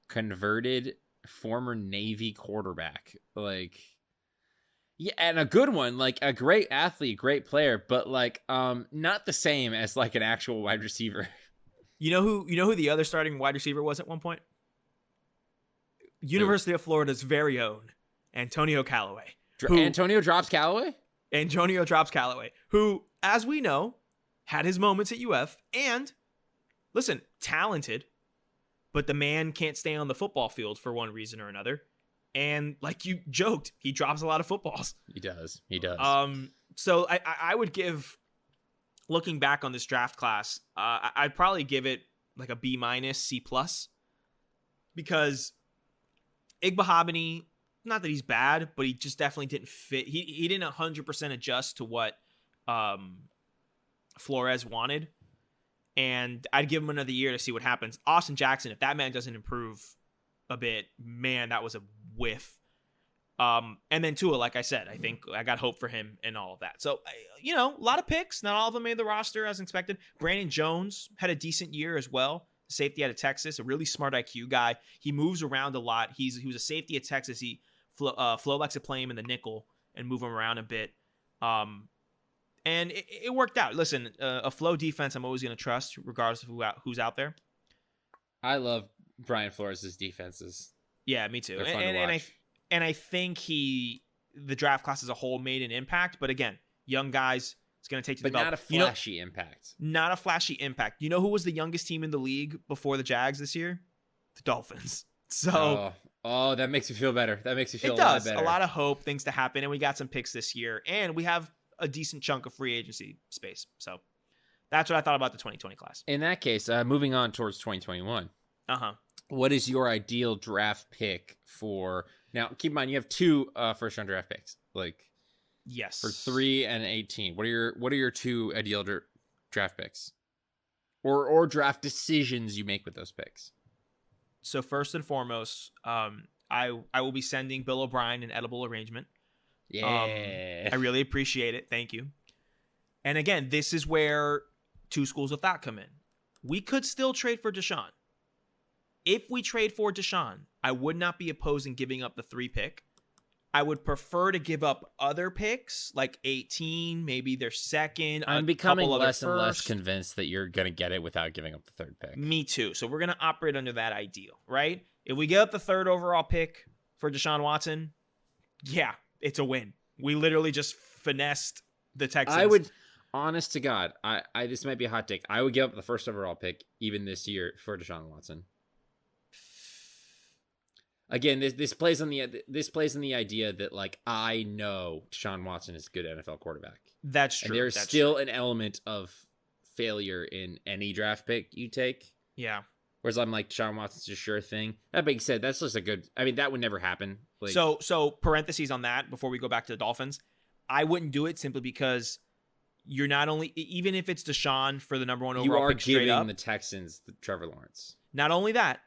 converted former Navy quarterback. Like, yeah, and a good one, like a great athlete, great player, but like not the same as like an actual wide receiver. You know who the other starting wide receiver was at one point? University of Florida's very own Antonio Callaway. Antonio Drops Callaway? Antonio Drops Callaway, who, as we know, had his moments at UF and, listen, talented, but the man can't stay on the football field for one reason or another. And like you joked, he drops a lot of footballs. He does. So I would give, looking back on this draft class, I'd probably give it like a B-, C+, because Igbahabani, not that he's bad, but he just definitely didn't fit. He didn't 100% adjust to what Flores wanted. And I'd give him another year to see what happens. Austin Jackson, if that man doesn't improve a bit, man, that was a whiff. And then Tua, like I said, I think I got hope for him and all of that. So, a lot of picks. Not all of them made the roster as expected. Brandon Jones had a decent year as well. Safety out of Texas, a really smart IQ guy. He moves around a lot. He was a safety at Texas. Flo likes to play him in the nickel and move him around a bit. And it worked out. Listen, a Flo defense I'm always going to trust regardless of who's out there. I love Brian Flores' defenses. Yeah, me too. They're fun to watch. And I think the draft class as a whole made an impact. But again, young guys, it's going to take to develop. Not a flashy impact. Not a flashy impact. You know who was the youngest team in the league before the Jags this year? The Dolphins. So... Oh, that makes me feel better. That makes me feel a lot better. A lot of hope, things to happen, and we got some picks this year, and we have a decent chunk of free agency space. So that's what I thought about the 2020 class. In that case, moving on towards 2021. What is your ideal draft pick for... Now, keep in mind, you have 2 first-round draft picks. Yes. For 3 and 18. What are your 2 ideal draft picks? Or draft decisions you make with those picks? So first and foremost, I will be sending Bill O'Brien an edible arrangement. Yeah. I really appreciate it. Thank you. And again, this is where 2 schools of thought come in. We could still trade for Deshaun. If we trade for Deshaun, I would not be opposing giving up the 3 pick. I would prefer to give up other picks, like 18, maybe their second. I'm becoming less and less convinced that you're going to get it without giving up the 3rd pick. Me too. So we're going to operate under that ideal, right? If we get up the 3rd overall pick for Deshaun Watson, yeah, it's a win. We literally just finessed the Texans. I would, honest to God, I this might be a hot take. I would give up the 1st overall pick even this year for Deshaun Watson. Again, this plays on the idea that like I know Deshaun Watson is a good NFL quarterback. That's true. And there's still an element of failure in any draft pick you take. Yeah. Whereas I'm like, Deshaun Watson's a sure thing. That being said, that's just a good. I mean, that would never happen. Like, so parentheses on that before we go back to the Dolphins. I wouldn't do it simply because you're not only, even if it's Deshaun for the number one overall you are pick straight up, giving the Texans Trevor Lawrence. Not only that,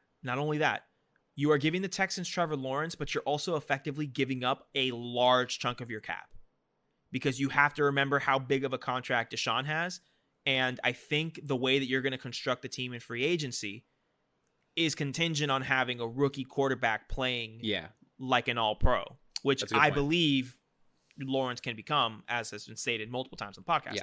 you are giving the Texans Trevor Lawrence, but you're also effectively giving up a large chunk of your cap because you have to remember how big of a contract Deshaun has. And I think the way that you're going to construct the team in free agency is contingent on having a rookie quarterback playing like an all-pro, which I believe Lawrence can become, as has been stated multiple times on the podcast. Yeah.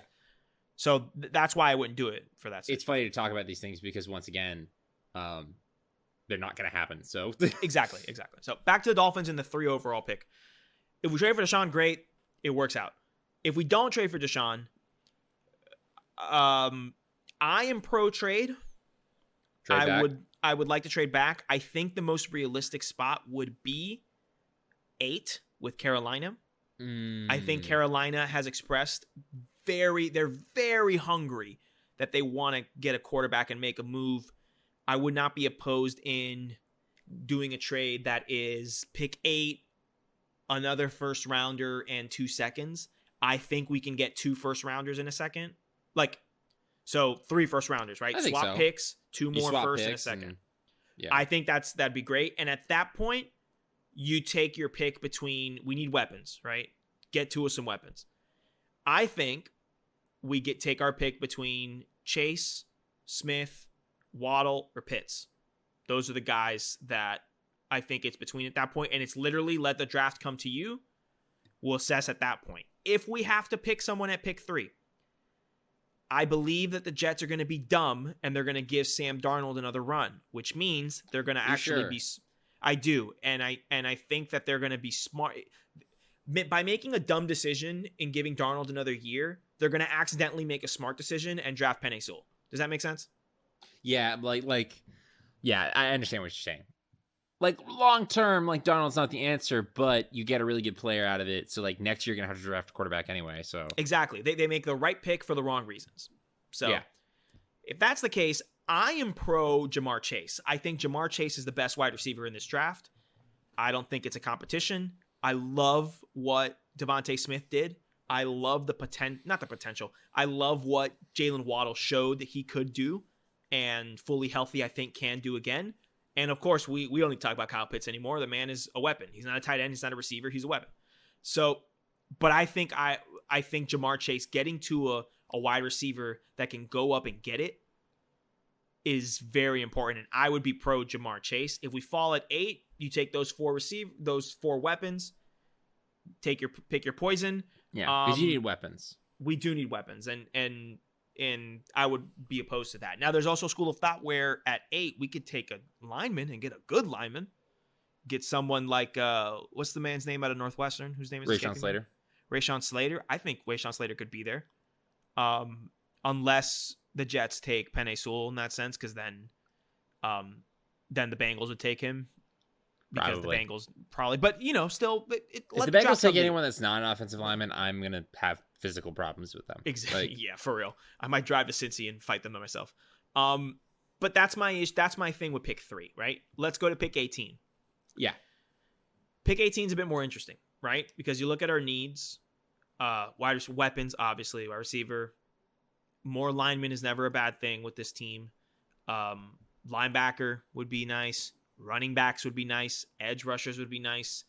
So that's why I wouldn't do it for that. It's funny to talk about these things because once again, they're not going to happen. So exactly. So back to the Dolphins in the 3 overall pick. If we trade for Deshaun, great, it works out. If we don't trade for Deshaun, I am pro trade. I would like to trade back. I think the most realistic spot would be 8 with Carolina. I think Carolina has expressed they're very hungry that they want to get a quarterback and make a move. I would not be opposed in doing a trade that is pick 8, another first rounder, and 2 seconds. I think we can get 2 first rounders in a second. So 3 first rounders, right? Swap picks, 2 more first in a second. I think that'd be great. And at that point, you take your pick between, we need weapons, right? Get to us some weapons. I think we take our pick between Chase, Smith, Waddle, or Pitts. Those are the guys that I think it's between at that point. And it's literally let the draft come to you. We'll assess at that point. If we have to pick someone at pick 3, I believe that the Jets are going to be dumb and they're going to give Sam Darnold another run, which means they're going to actually be. I do, and I think that they're going to be smart by making a dumb decision and giving Darnold another year. They're going to accidentally make a smart decision and draft Penei Sewell. Does that make sense? Yeah, yeah, I understand what you're saying. Like long term, like Darnold's not the answer, but you get a really good player out of it. So like next year, you're gonna have to draft a quarterback anyway. So exactly, they make the right pick for the wrong reasons. So if that's the case, I am pro Jamar Chase. I think Jamar Chase is the best wide receiver in this draft. I don't think it's a competition. I love what Devontae Smith did. I love not the potential. I love what Jalen Waddle showed that he could do, and fully healthy, I think can do again. And of course, we don't need to talk about Kyle Pitts anymore. The man is a weapon. He's not a tight end. He's not a receiver. He's a weapon. So, but I think Jamar Chase getting to a wide receiver that can go up and get it is very important. And I would be pro Jamar Chase. If we fall at 8, you take those 4 weapons. Pick your poison. Yeah, because you need weapons. We do need weapons, and I would be opposed to that. Now, there's also a school of thought where at 8, we could take a lineman and get a good lineman. Get someone like, what's the man's name out of Northwestern? Whose name is Rashawn Slater. Rashawn Slater. I think Rashawn Slater could be there. Unless the Jets take Penei Sewell in that sense, because then the Bengals would take him. Because the Bengals probably, but still, if the Bengals take anyone that's not an offensive lineman, I'm gonna have physical problems with them. Exactly. Yeah, for real. I might drive to Cincy and fight them by myself. But that's my thing with pick 3, right? Let's go to pick 18. Yeah. Pick 18 is a bit more interesting, right? Because you look at our needs, weapons, obviously, wide receiver. More linemen is never a bad thing with this team. Linebacker would be nice. Running backs would be nice. Edge rushers would be nice.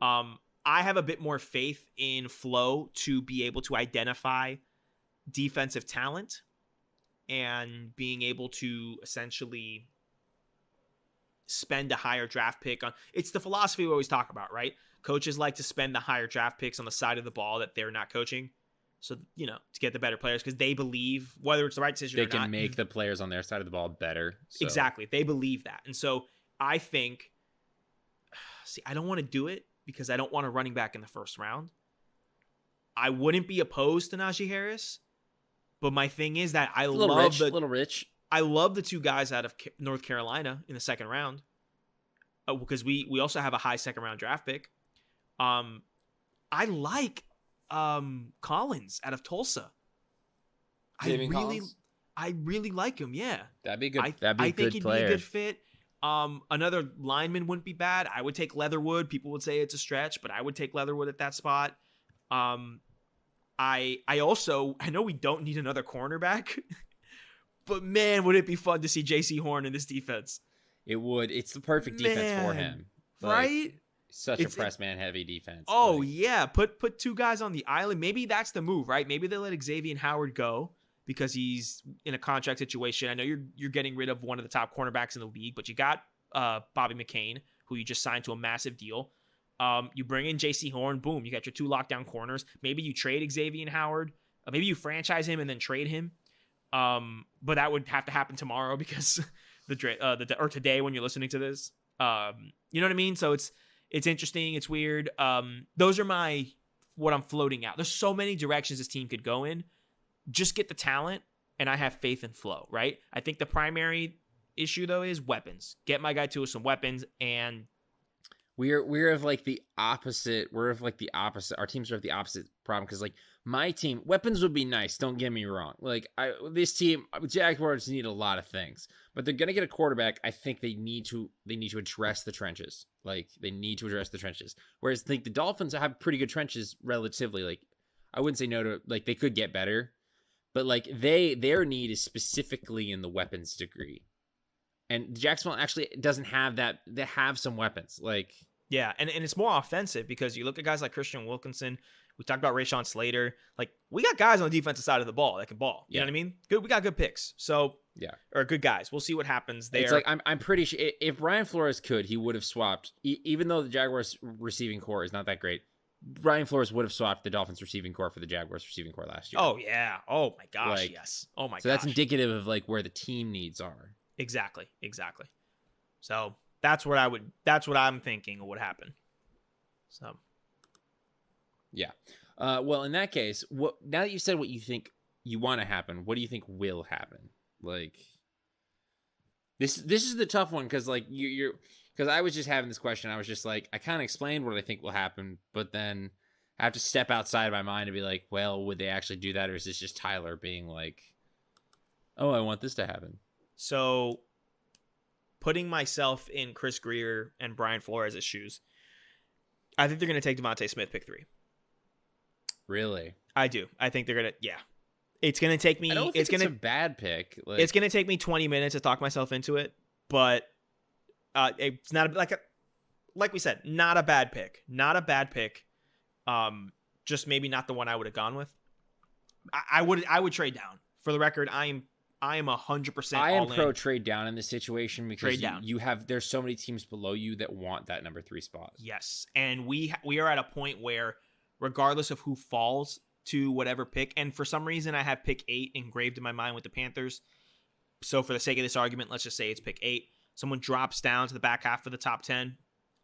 I have a bit more faith in Flo to be able to identify defensive talent and being able to essentially spend a higher draft pick on. It's the philosophy we always talk about, right? Coaches like to spend the higher draft picks on the side of the ball that they're not coaching. So, to get the better players, because they believe, whether it's the right decision or not, they can make the players on their side of the ball better. So. Exactly. They believe that. And so I think, I don't want to do it because I don't want a running back in the first round. I wouldn't be opposed to Najee Harris, but my thing is that I love little rich. I love the 2 guys out of North Carolina in the second round, because we also have a high second round draft pick. I like Collins out of Tulsa. I really like him. Yeah, That'd be good. I That'd be a think good he'd player. be a good fit. Another lineman wouldn't be bad. I would take Leatherwood. People would say it's a stretch, but I would take Leatherwood at that spot. I know we don't need another cornerback, but man, would it be fun to see J.C. Horn in this defense? It would. It's the perfect defense for him, right? Such a press man heavy defense. Oh yeah, put two guys on the island. Maybe that's the move, right? Maybe they let Xavier Howard go because he's in a contract situation. I know you're getting rid of one of the top cornerbacks in the league, but you got Bobby McCain, who you just signed to a massive deal. You bring in J.C. Horn, boom, you got your two lockdown corners. Maybe you trade Xavier Howard. Maybe you franchise him and then trade him. But that would have to happen tomorrow because or today when you're listening to this. You know what I mean? So it's interesting. It's weird. Those are what I'm floating out. There's so many directions this team could go in. Just get the talent, and I have faith in flow, right? I think the primary issue, though, is weapons. Get my guy Tua some weapons, and we're of like the opposite. We're of like the opposite. Our teams are of the opposite problem because like my team, weapons would be nice. Don't get me wrong. Like this team, Jaguars need a lot of things, but they're gonna get a quarterback. I think they need to address the trenches. Like they need to address the trenches. Whereas I think the Dolphins have pretty good trenches relatively. Like I wouldn't say no to like they could get better, but like their need is specifically in the weapons degree. And Jacksonville actually doesn't have that. They have some weapons. Like yeah, and it's more offensive because you look at guys like Christian Wilkinson. We talked about Rashawn Slater. Like we got guys on the defensive side of the ball that can ball. You know what I mean? Good. We got good picks. So yeah, or good guys. We'll see what happens there. It's like I'm pretty sure if Brian Flores could, he would have swapped. Even though the Jaguars receiving core is not that great, Brian Flores would have swapped the Dolphins receiving core for the Jaguars receiving core last year. Oh yeah. Oh my gosh. Yes. Oh my gosh. So that's indicative of like where the team needs are. Exactly. So that's what I'm thinking would happen. So yeah. Well, in that case, now that you said what you think you want to happen, what do you think will happen? Like this is the tough one because like you're because I was just having this question. I was just like I kind of explained what I think will happen, but then I have to step outside of my mind and be like, well, would they actually do that, or is this just Tyler being like, oh, I want this to happen? So putting myself in Chris Greer and Brian Flores' shoes, I think they're going to take Devontae Smith pick 3. Really? I do. I think they're going to, yeah. It's going to take me. I don't think it's a bad pick. Like, it's going to take me 20 minutes to talk myself into it, but it's not like we said, not a bad pick. Not a bad pick. Just maybe not the one I would have gone with. I would trade down. For the record, I am 100%. I am pro trade down in this situation because you there's so many teams below you that want that number 3 spot. Yes, and we are at a point where, regardless of who falls to whatever pick, and for some reason I have pick 8 engraved in my mind with the Panthers. So for the sake of this argument, let's just say it's pick 8. Someone drops down to the back half of the top 10.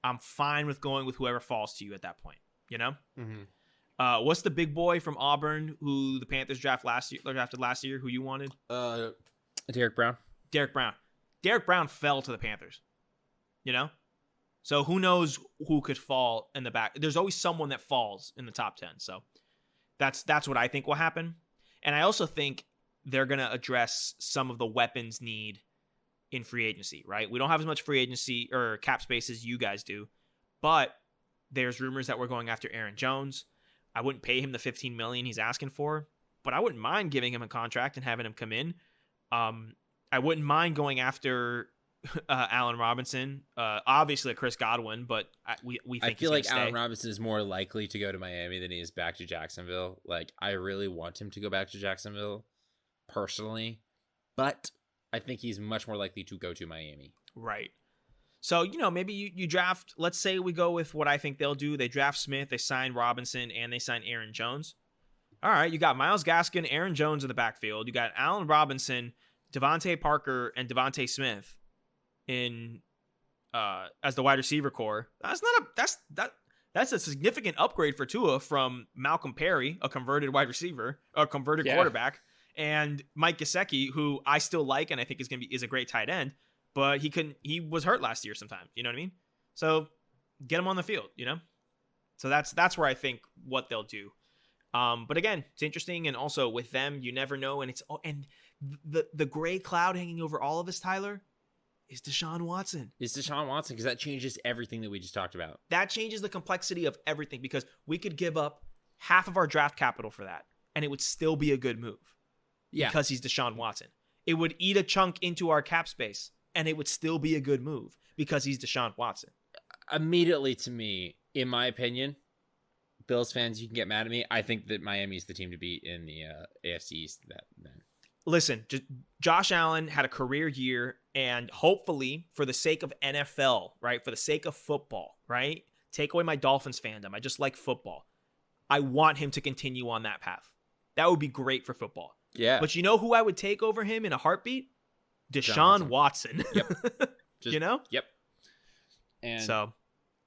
I'm fine with going with whoever falls to you at that point. You know. Mm-hmm. What's the big boy from Auburn who the Panthers drafted last year? Who you wanted? Derek Brown. Derek Brown fell to the Panthers. You know, so who knows who could fall in the back? There's always someone that falls in the top 10. So that's what I think will happen. And I also think they're gonna address some of the weapons need in free agency. Right? We don't have as much free agency or cap space as you guys do, but there's rumors that we're going after Aaron Jones. I wouldn't pay him the $15 million he's asking for, but I wouldn't mind giving him a contract and having him come in. I wouldn't mind going after Allen Robinson, obviously a Chris Godwin, but we think I feel like Allen Robinson is more likely to go to Miami than he is back to Jacksonville. Like I really want him to go back to Jacksonville personally, but I think he's much more likely to go to Miami. Right. So, you know, maybe you draft, let's say we go with what I think they'll do. They draft Smith, they sign Robinson, and they sign Aaron Jones. All right, you got Myles Gaskin, Aaron Jones in the backfield. You got Allen Robinson, Devontae Parker, and Devontae Smith in as the wide receiver core. That's a significant upgrade for Tua from Malcolm Perry, a converted wide receiver, a converted quarterback, and Mike Gesicki, who I still like and I think is a great tight end. But he was hurt last year sometimes, you know what I mean? So get him on the field, you know? So that's where I think what they'll do. But again, it's interesting. And also with them, you never know. And the gray cloud hanging over all of us, Tyler, is Deshaun Watson. It's Deshaun Watson, because that changes everything that we just talked about. That changes the complexity of everything, because we could give up half of our draft capital for that, and it would still be a good move. Yeah. Because he's Deshaun Watson. It would eat a chunk into our cap space, and it would still be a good move because he's Deshaun Watson. Immediately, to me, in my opinion, Bills fans, you can get mad at me. I think that Miami is the team to beat in the AFC East. Then. Listen, Josh Allen had a career year, and hopefully, for the sake of NFL, right, for the sake of football, right, take away my Dolphins fandom. I just like football. I want him to continue on that path. That would be great for football. Yeah. But you know who I would take over him in a heartbeat? Deshaun Watson. Yep. You know? Yep. And so,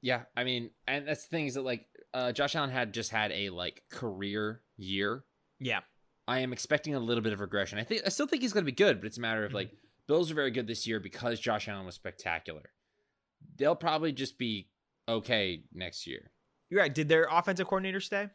yeah, I mean, and that's the thing is that, like, Josh Allen had a like career year. Yeah. I am expecting a little bit of regression. I still think he's going to be good, but it's a matter of like, Bills are very good this year because Josh Allen was spectacular. They'll probably just be okay next year. You're right. Did their offensive coordinator stay?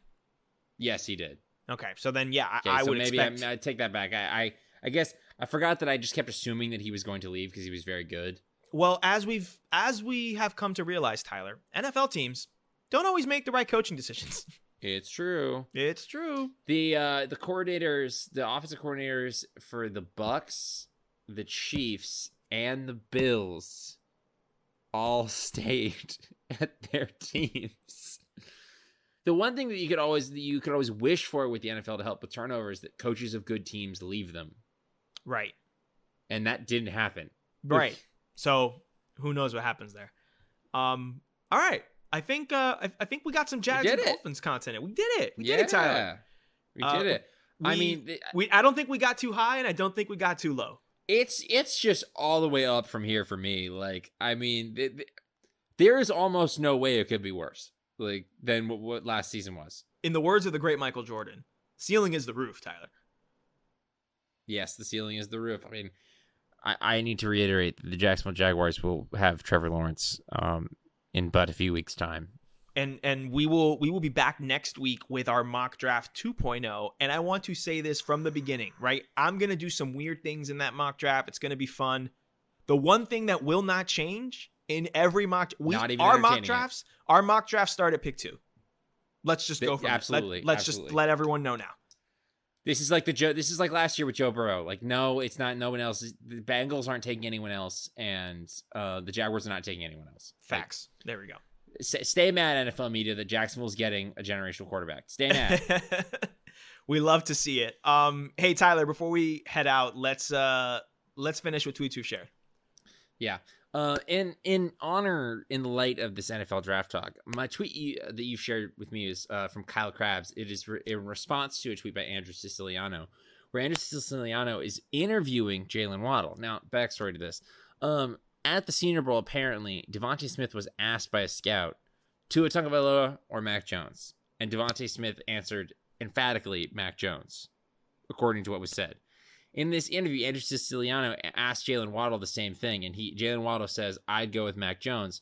Yes, he did. Okay, so then yeah, Okay, I so would maybe expect. I take that back. I guess I forgot that I just kept assuming that he was going to leave because he was very good. Well, as we have come to realize, Tyler, NFL teams don't always make the right coaching decisions. It's true. It's true. The coordinators, the offensive coordinators for the Bucks, the Chiefs, and the Bills all stayed at their teams. The one thing that you could always wish for with the NFL to help with turnovers is that coaches of good teams leave them. Right. And that didn't happen. Right. So who knows what happens there? All right. I think we got some Jags and Dolphins content. We did it. We did it, Tyler. We did it. I don't think we got too high, and I don't think we got too low. It's just all the way up from here for me. Like, I mean, there is almost no way it could be worse, like, than what last season was. In the words of the great Michael Jordan, ceiling is the roof, Tyler. Yes, the ceiling is the roof. I mean, I need to reiterate that the Jacksonville Jaguars will have Trevor Lawrence in but a few weeks' time. And we will be back next week with our mock draft 2.0. And I want to say this from the beginning, right? I'm going to do some weird things in that mock draft. It's going to be fun. The one thing that will not change in every our mock drafts start at pick 2. Let's just go from absolutely. Let's just let everyone know now. This is like last year with Joe Burrow. Like, no, it's not. No one else. The Bengals aren't taking anyone else, and the Jaguars are not taking anyone else. Facts. Like, there we go. Stay mad, NFL media, that Jacksonville's getting a generational quarterback. Stay mad. We love to see it. Hey Tyler, before we head out, let's finish with tweets we've shared. Yeah. In light of this NFL draft talk, my tweet that you've shared with me is from Kyle Krabs. It is in response to a tweet by Andrew Siciliano, where Andrew Siciliano is interviewing Jalen Waddle. Now, backstory to this. At the Senior Bowl, apparently, Devontae Smith was asked by a scout, Tua Tagovailoa or Mac Jones? And Devontae Smith answered emphatically Mac Jones, according to what was said. In this interview, Andrew Siciliano asked Jalen Waddle the same thing, and Jalen Waddle says, I'd go with Mac Jones.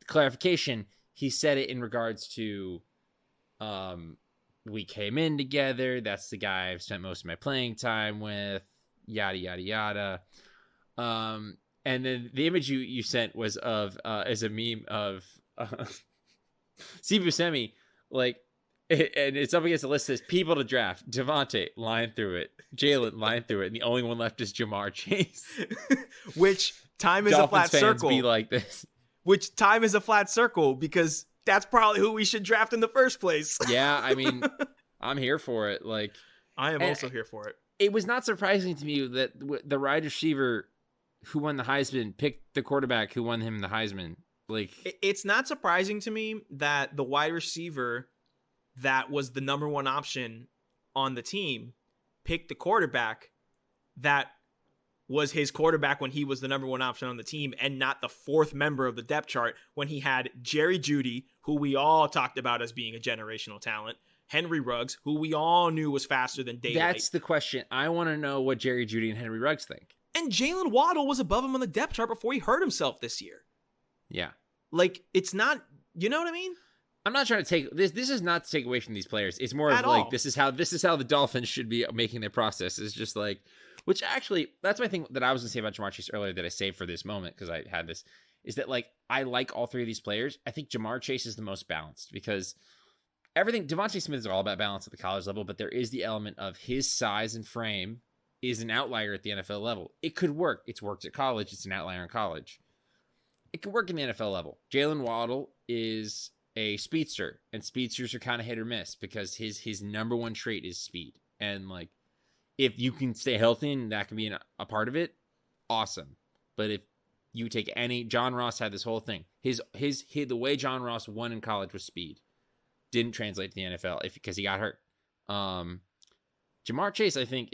Clarification, he said it in regards to, we came in together, that's the guy I've spent most of my playing time with, yada, yada, yada. And then the image you sent was of, as a meme of Steve Buscemi, like, and it's up against a list that says people to draft. Devontae, line through it. Jalen, line through it. And the only one left is Jamar Chase. Which time is Dolphins a flat circle. Be like this. Which time is a flat circle, because that's probably who we should draft in the first place. Yeah, I mean, I'm here for it. Like, I am also here for it. It was not surprising to me that the wide receiver who won the Heisman picked the quarterback who won him the Heisman. Like, it's not surprising to me that the wide receiver that was the number one option on the team picked the quarterback that was his quarterback when he was the number one option on the team, and not the fourth member of the depth chart when he had Jerry Jeudy, who we all talked about as being a generational talent, Henry Ruggs, who we all knew was faster than daylight. That's the question. I want to know what Jerry Jeudy and Henry Ruggs think. And Jalen Waddle was above him on the depth chart before he hurt himself this year. Yeah. Like, it's not, you know what I mean? I'm not trying to take this. This is not to take away from these players. It's more of like, this is how the Dolphins should be making their process. It's just like, Which actually, that's my thing that I was going to say about Jamar Chase earlier that I saved for this moment because I had this, is that like I like all three of these players. I think Jamar Chase is the most balanced because Devontae Smith is all about balance at the college level, but there is the element of his size and frame is an outlier at the NFL level. It could work. It's worked at college. It's an outlier in college. It could work in the NFL level. Jalen Waddle is a speedster, and speedsters are kind of hit or miss because his number one trait is speed. And like, if you can stay healthy and that can be a part of it, awesome. But if you take John Ross had this whole thing. The way John Ross won in college was speed. Didn't translate to the NFL because he got hurt. Jamar Chase, I think,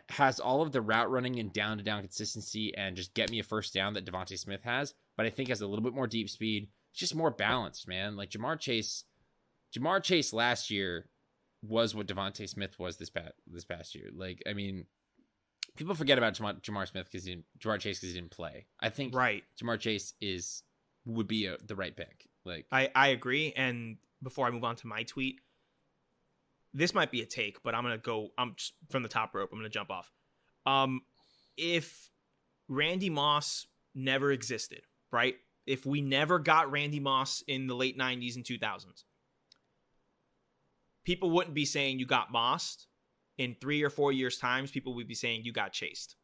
has all of the route running and down-to-down consistency and just get me a first down that Devontae Smith has, but I think has a little bit more deep speed. It's just more balanced, man. Like Jamar Chase last year was what Devontae Smith was this past year. Like, I mean, people forget about Jamar Chase because he didn't play. I think Jamar Chase would be the right pick. Like, I agree. And before I move on to my tweet, this might be a take, but I'm just from the top rope. I'm going to jump off. If Randy Moss never existed, right? If we never got Randy Moss in the late 90s and 2000s, people wouldn't be saying you got mossed. In 3 or 4 years' times, people would be saying you got chased.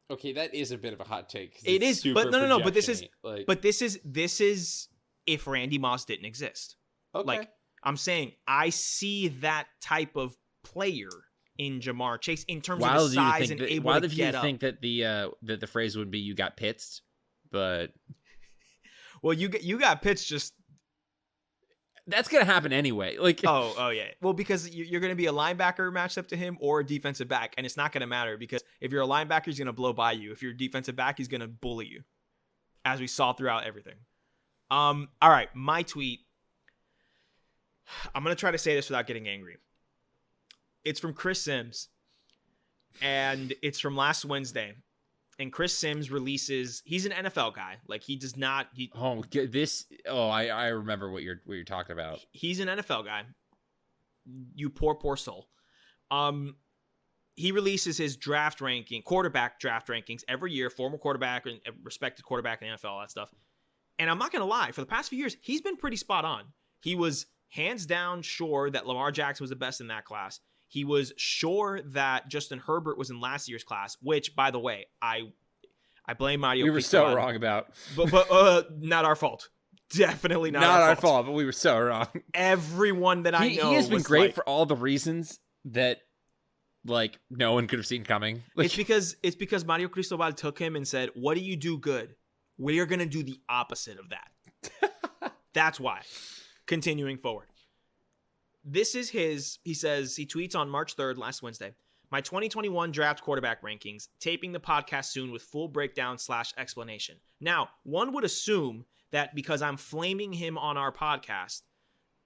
Okay, that is a bit of a hot take. It is, but no. But this is if Randy Moss didn't exist. Okay. Like, I'm saying, I see that type of player in Jamar Chase in terms of his size and able to get up. Think that the phrase would be "you got pitsed," but well, you got pitched just. That's going to happen anyway. Like, oh yeah. Well, because you're going to be a linebacker matched up to him or a defensive back, and it's not going to matter because if you're a linebacker, he's going to blow by you. If you're a defensive back, he's going to bully you, as we saw throughout everything. All right, my tweet. I'm going to try to say this without getting angry. It's from Chris Sims, and it's from last Wednesday. And Chris Sims releases. He's an NFL guy. Like he does not. I remember what you're talking about. He's an NFL guy. You poor soul. He releases his quarterback draft rankings every year. Former quarterback and respected quarterback in the NFL, all that stuff. And I'm not gonna lie. For the past few years, he's been pretty spot on. He was hands down sure that Lamar Jackson was the best in that class. He was sure that Justin Herbert was in last year's class, which, by the way, I blame Mario. We were so wrong about. But not our fault. Definitely not our fault. But we were so wrong. Everyone that I know he has been great for all the reasons that like no one could have seen coming. Like, it's because Mario Cristobal took him and said, "What do you do good? We're going to do the opposite of that." That's why. Continuing forward. This is he says, he tweets on March 3rd, last Wednesday, my 2021 draft quarterback rankings, taping the podcast soon with full breakdown / explanation. Now, one would assume that because I'm flaming him on our podcast,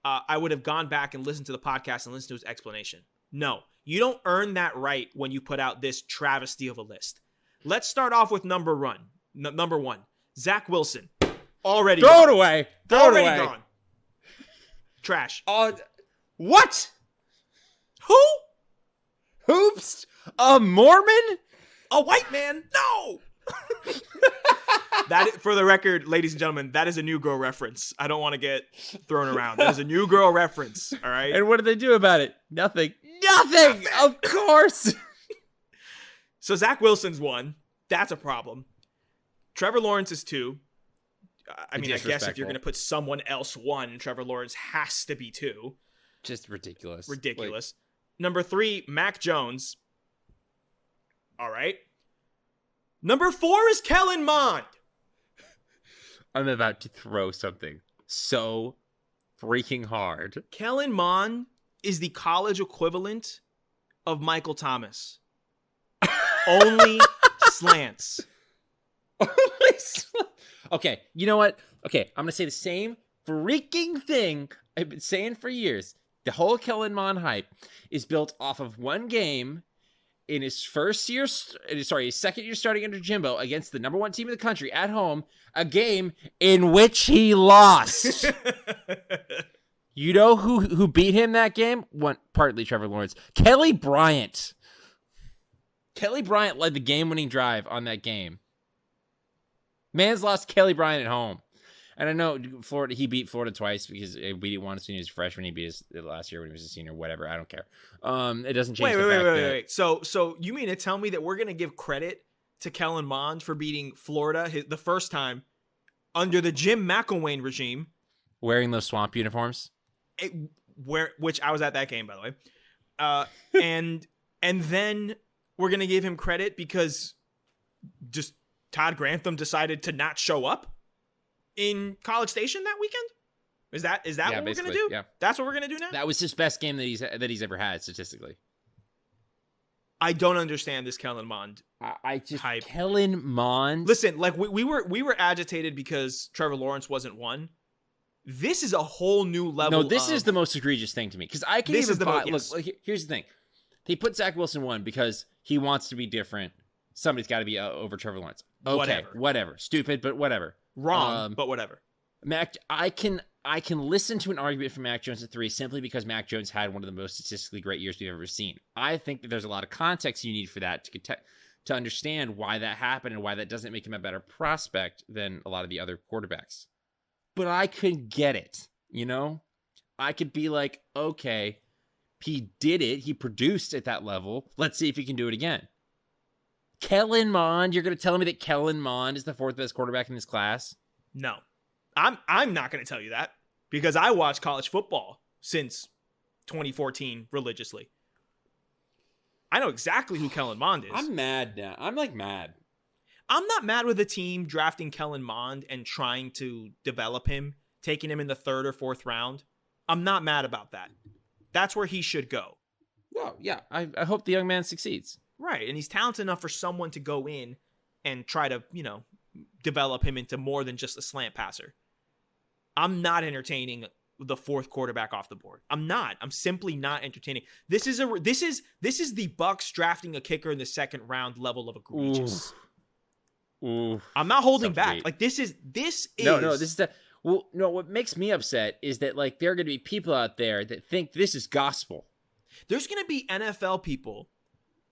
I would have gone back and listened to the podcast and listened to his explanation. No, you don't earn that right when you put out this travesty of a list. Let's start off with number one, Zack Wilson. Already Throw gone. it away. Already gone. Trash. What? Who? Hoops? A Mormon? A white man? No. That, for the record, ladies and gentlemen, that is a New Girl reference. I don't want to get thrown around. That is a New Girl reference. All right. And what did they do about it? Nothing. Of course. So Zack Wilson's 1. That's a problem. Trevor Lawrence is 2. I mean, I guess if you're going to put someone else 1, Trevor Lawrence has to be 2. Just ridiculous. Like, number 3, Mac Jones. All right. Number 4 is Kellen Mond. I'm about to throw something so freaking hard. Kellen Mond is the college equivalent of Michael Thomas. Only slants. Okay, you know what? Okay, I'm going to say the same freaking thing I've been saying for years. The whole Kellen Mond hype is built off of one game in his second year starting under Jimbo against the number 1 team in the country at home, a game in which he lost. You know who beat him that game? Partly Trevor Lawrence. Kelly Bryant. Kelly Bryant led the game-winning drive on that game. Man's lost Kelly Bryant at home. And I know Florida. He beat Florida twice because we didn't want to see he was a freshman. He beat us last year when he was a senior. Whatever. I don't care. It doesn't change the fact that... Wait. So you mean to tell me that we're going to give credit to Kellen Mond for beating Florida the first time under the Jim McElwain regime? Wearing those swamp uniforms? Which I was at that game, by the way. And then we're going to give him credit because just Todd Grantham decided to not show up in College Station that weekend? Is that what we're going to do? Yeah. That's what we're going to do now? That was his best game that he's ever had statistically. I don't understand this Kellen Mond. Hype. Kellen Mond. Listen, like we were agitated because Trevor Lawrence wasn't one. This is a whole new level. No, this is the most egregious thing to me because I can this even is the buy. yes. Look, here's the thing: he put Zack Wilson one because he wants to be different. Somebody's got to be over Trevor Lawrence. Okay, whatever. Stupid, but whatever. Wrong, but whatever. Mac, I can listen to an argument for Mac Jones at 3 simply because Mac Jones had one of the most statistically great years we've ever seen. I think that there's a lot of context you need for that to understand why that happened and why that doesn't make him a better prospect than a lot of the other quarterbacks. But I could get it, you know? I could be like, okay, he did it. He produced at that level. Let's see if he can do it again. Kellen Mond, you're going to tell me that Kellen Mond is the 4th best quarterback in this class? No. I'm not going to tell you that because I watch college football since 2014 religiously. I know exactly who Kellen Mond is. I'm mad now. I'm mad. I'm not mad with the team drafting Kellen Mond and trying to develop him, taking him in the 3rd or 4th round. I'm not mad about that. That's where he should go. Well, yeah. I hope the young man succeeds. Right. And he's talented enough for someone to go in and try to, develop him into more than just a slant passer. I'm not entertaining the 4th quarterback off the board. I'm not. I'm simply not entertaining. This is the Bucks drafting a kicker in the 2nd round level of egregious. Ooh. I'm not holding back. Like this is what makes me upset is that like there are going to be people out there that think this is gospel. There's going to be NFL people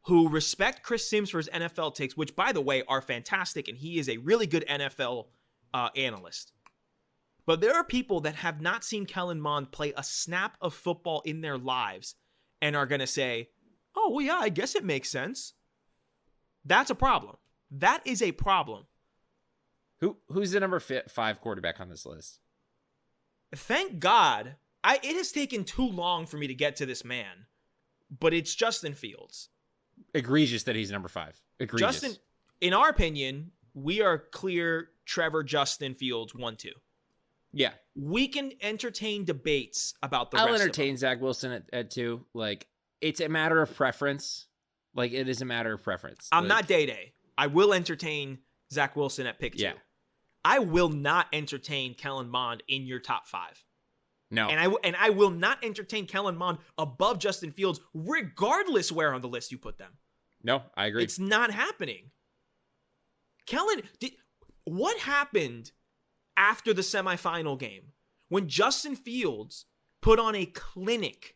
who respect Chris Sims for his NFL takes, which, by the way, are fantastic, and he is a really good NFL analyst. But there are people that have not seen Kellen Mond play a snap of football in their lives and are going to say, oh, well, yeah, I guess it makes sense. That's a problem. That is a problem. Who's the number 5 quarterback on this list? Thank God. It has taken too long for me to get to this man, but it's Justin Fields. Egregious that he's number 5. Egregious. Justin, in our opinion, we are clear Trevor Justin Fields 1-2. Yeah. We can entertain debates about the rest I'll of them. entertain Zack Wilson at 2. Like, it's a matter of preference. Like, it is a matter of preference. I'm not day-day. I will entertain Zack Wilson at pick 2. Yeah. I will not entertain Kellen Mond in your top 5. No. And I will not entertain Kellen Mond above Justin Fields, regardless where on the list you put them. No, I agree. It's not happening. What happened after the semifinal game when Justin Fields put on a clinic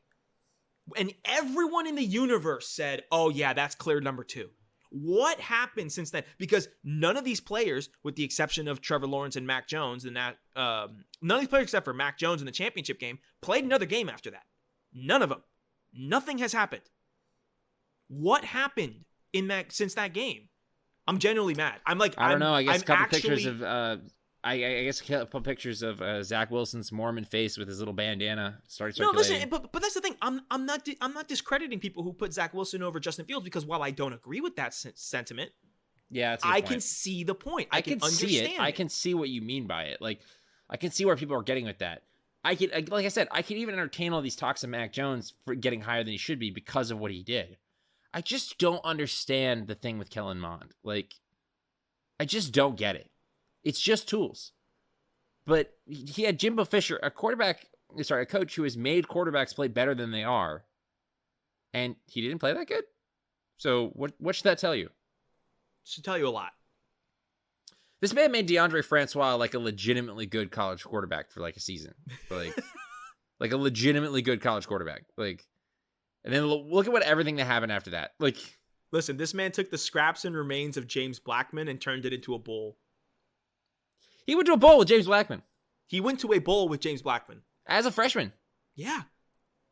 and everyone in the universe said, oh yeah, that's clear number 2. What happened since then? Because none of these players, with the exception of Trevor Lawrence and Mac Jones, none of these players except for Mac Jones in the championship game, played another game after that. None of them. Nothing has happened. What happened since that game? I'm genuinely mad. I don't know. I guess a couple pictures of I guess a couple pictures of Zack Wilson's Mormon face with his little bandana started circulating. No, listen, but that's the thing. I'm not discrediting people who put Zack Wilson over Justin Fields because while I don't agree with that sentiment, yeah, I can see the point. I can understand see it. I can see what you mean by it. Like, I can see where people are getting with that. Like I said, I can even entertain all these talks of Mac Jones for getting higher than he should be because of what he did. I just don't understand the thing with Kellen Mond. Like, I just don't get it. It's just tools. But he had Jimbo Fisher, a coach who has made quarterbacks play better than they are. And he didn't play that good? So what should that tell you? It should tell you a lot. This man made DeAndre Francois like a legitimately good college quarterback for like a season. Like a legitimately good college quarterback. Like, and then look at everything that happened after that. Like, Listen, this man took the scraps and remains of James Blackman and turned it into a bowl. He went to a bowl with James Blackman. He went to a bowl with James Blackman As a freshman. Yeah.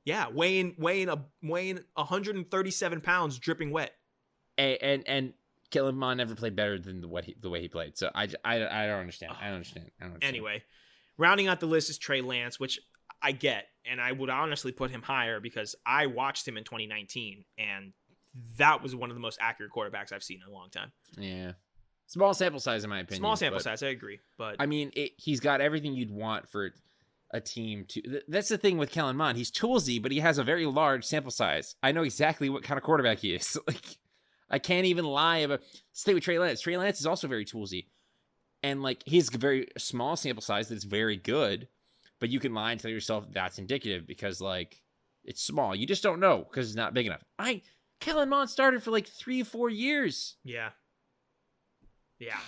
Yeah. Weighing 137 pounds, dripping wet. And Kellen Mond never played better than the way he played. So I don't understand. I don't understand. Anyway, rounding out the list is Trey Lance, which I get. And I would honestly put him higher because I watched him in 2019. And that was one of the most accurate quarterbacks I've seen in a long time. Yeah. Small sample size, in my opinion. Small sample size, I agree. But I mean, he's got everything you'd want for a team to. That's the thing with Kellen Mond. He's toolsy, but he has a very large sample size. I know exactly what kind of quarterback he is. Like, I can't even lie about. Stay with Trey Lance. Trey Lance is also very toolsy, and like he's a very small sample size that's very good. But you can lie and tell yourself that's indicative because like it's small. You just don't know because it's not big enough. Kellen Mond started for like 3-4 years. Yeah. Yeah.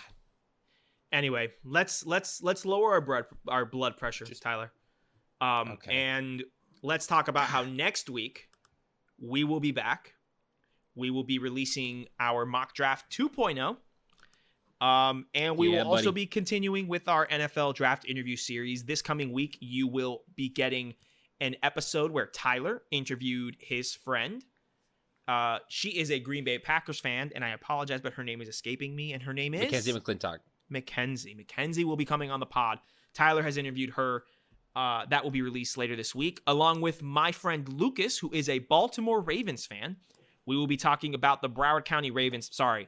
Anyway, let's lower our blood pressure, Tyler. Okay. And let's talk about how next week we will be back. We will be releasing our mock draft 2.0. And we will also be continuing with our NFL draft interview series. This coming week, you will be getting an episode where Tyler interviewed his friend. She is a Green Bay Packers fan, and I apologize, but her name is escaping me, and her name is Mackenzie McClintock. Mackenzie will be coming on the pod. Tyler has interviewed her. That will be released later this week, along with my friend Lucas, who is a Baltimore Ravens fan. We will be talking about the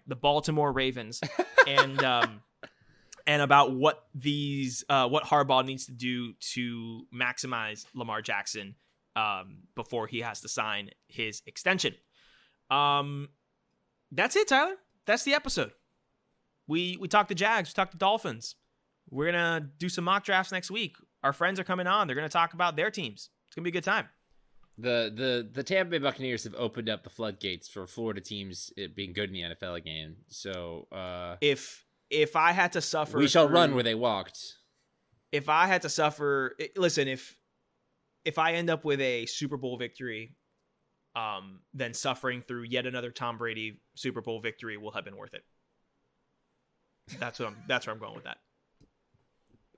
the Baltimore Ravens, and about what Harbaugh needs to do to maximize Lamar Jackson before he has to sign his extension. That's it, Tyler. That's the episode. We talked to Jags, we talked to Dolphins. We're gonna do some mock drafts next week. Our friends are coming on. They're gonna talk about their teams. It's gonna be a good time. The Tampa Bay Buccaneers have opened up the floodgates for Florida teams being good in the NFL again. So if I had to suffer, we shall run where they walked. If I had to suffer, listen. If I end up with a Super Bowl victory, then suffering through yet another Tom Brady Super Bowl victory will have been worth it. That's where I'm going with that.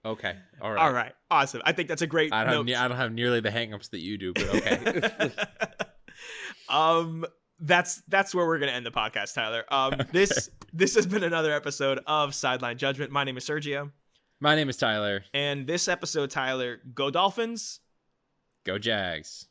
Okay. All right. Awesome. I think that's a great note. I don't have nearly the hangups that you do, but okay. That's where we're going to end the podcast, Tyler. This has been another episode of Sideline Judgment. My name is Sergio. My name is Tyler. And this episode, Tyler, go Dolphins. Go Jags.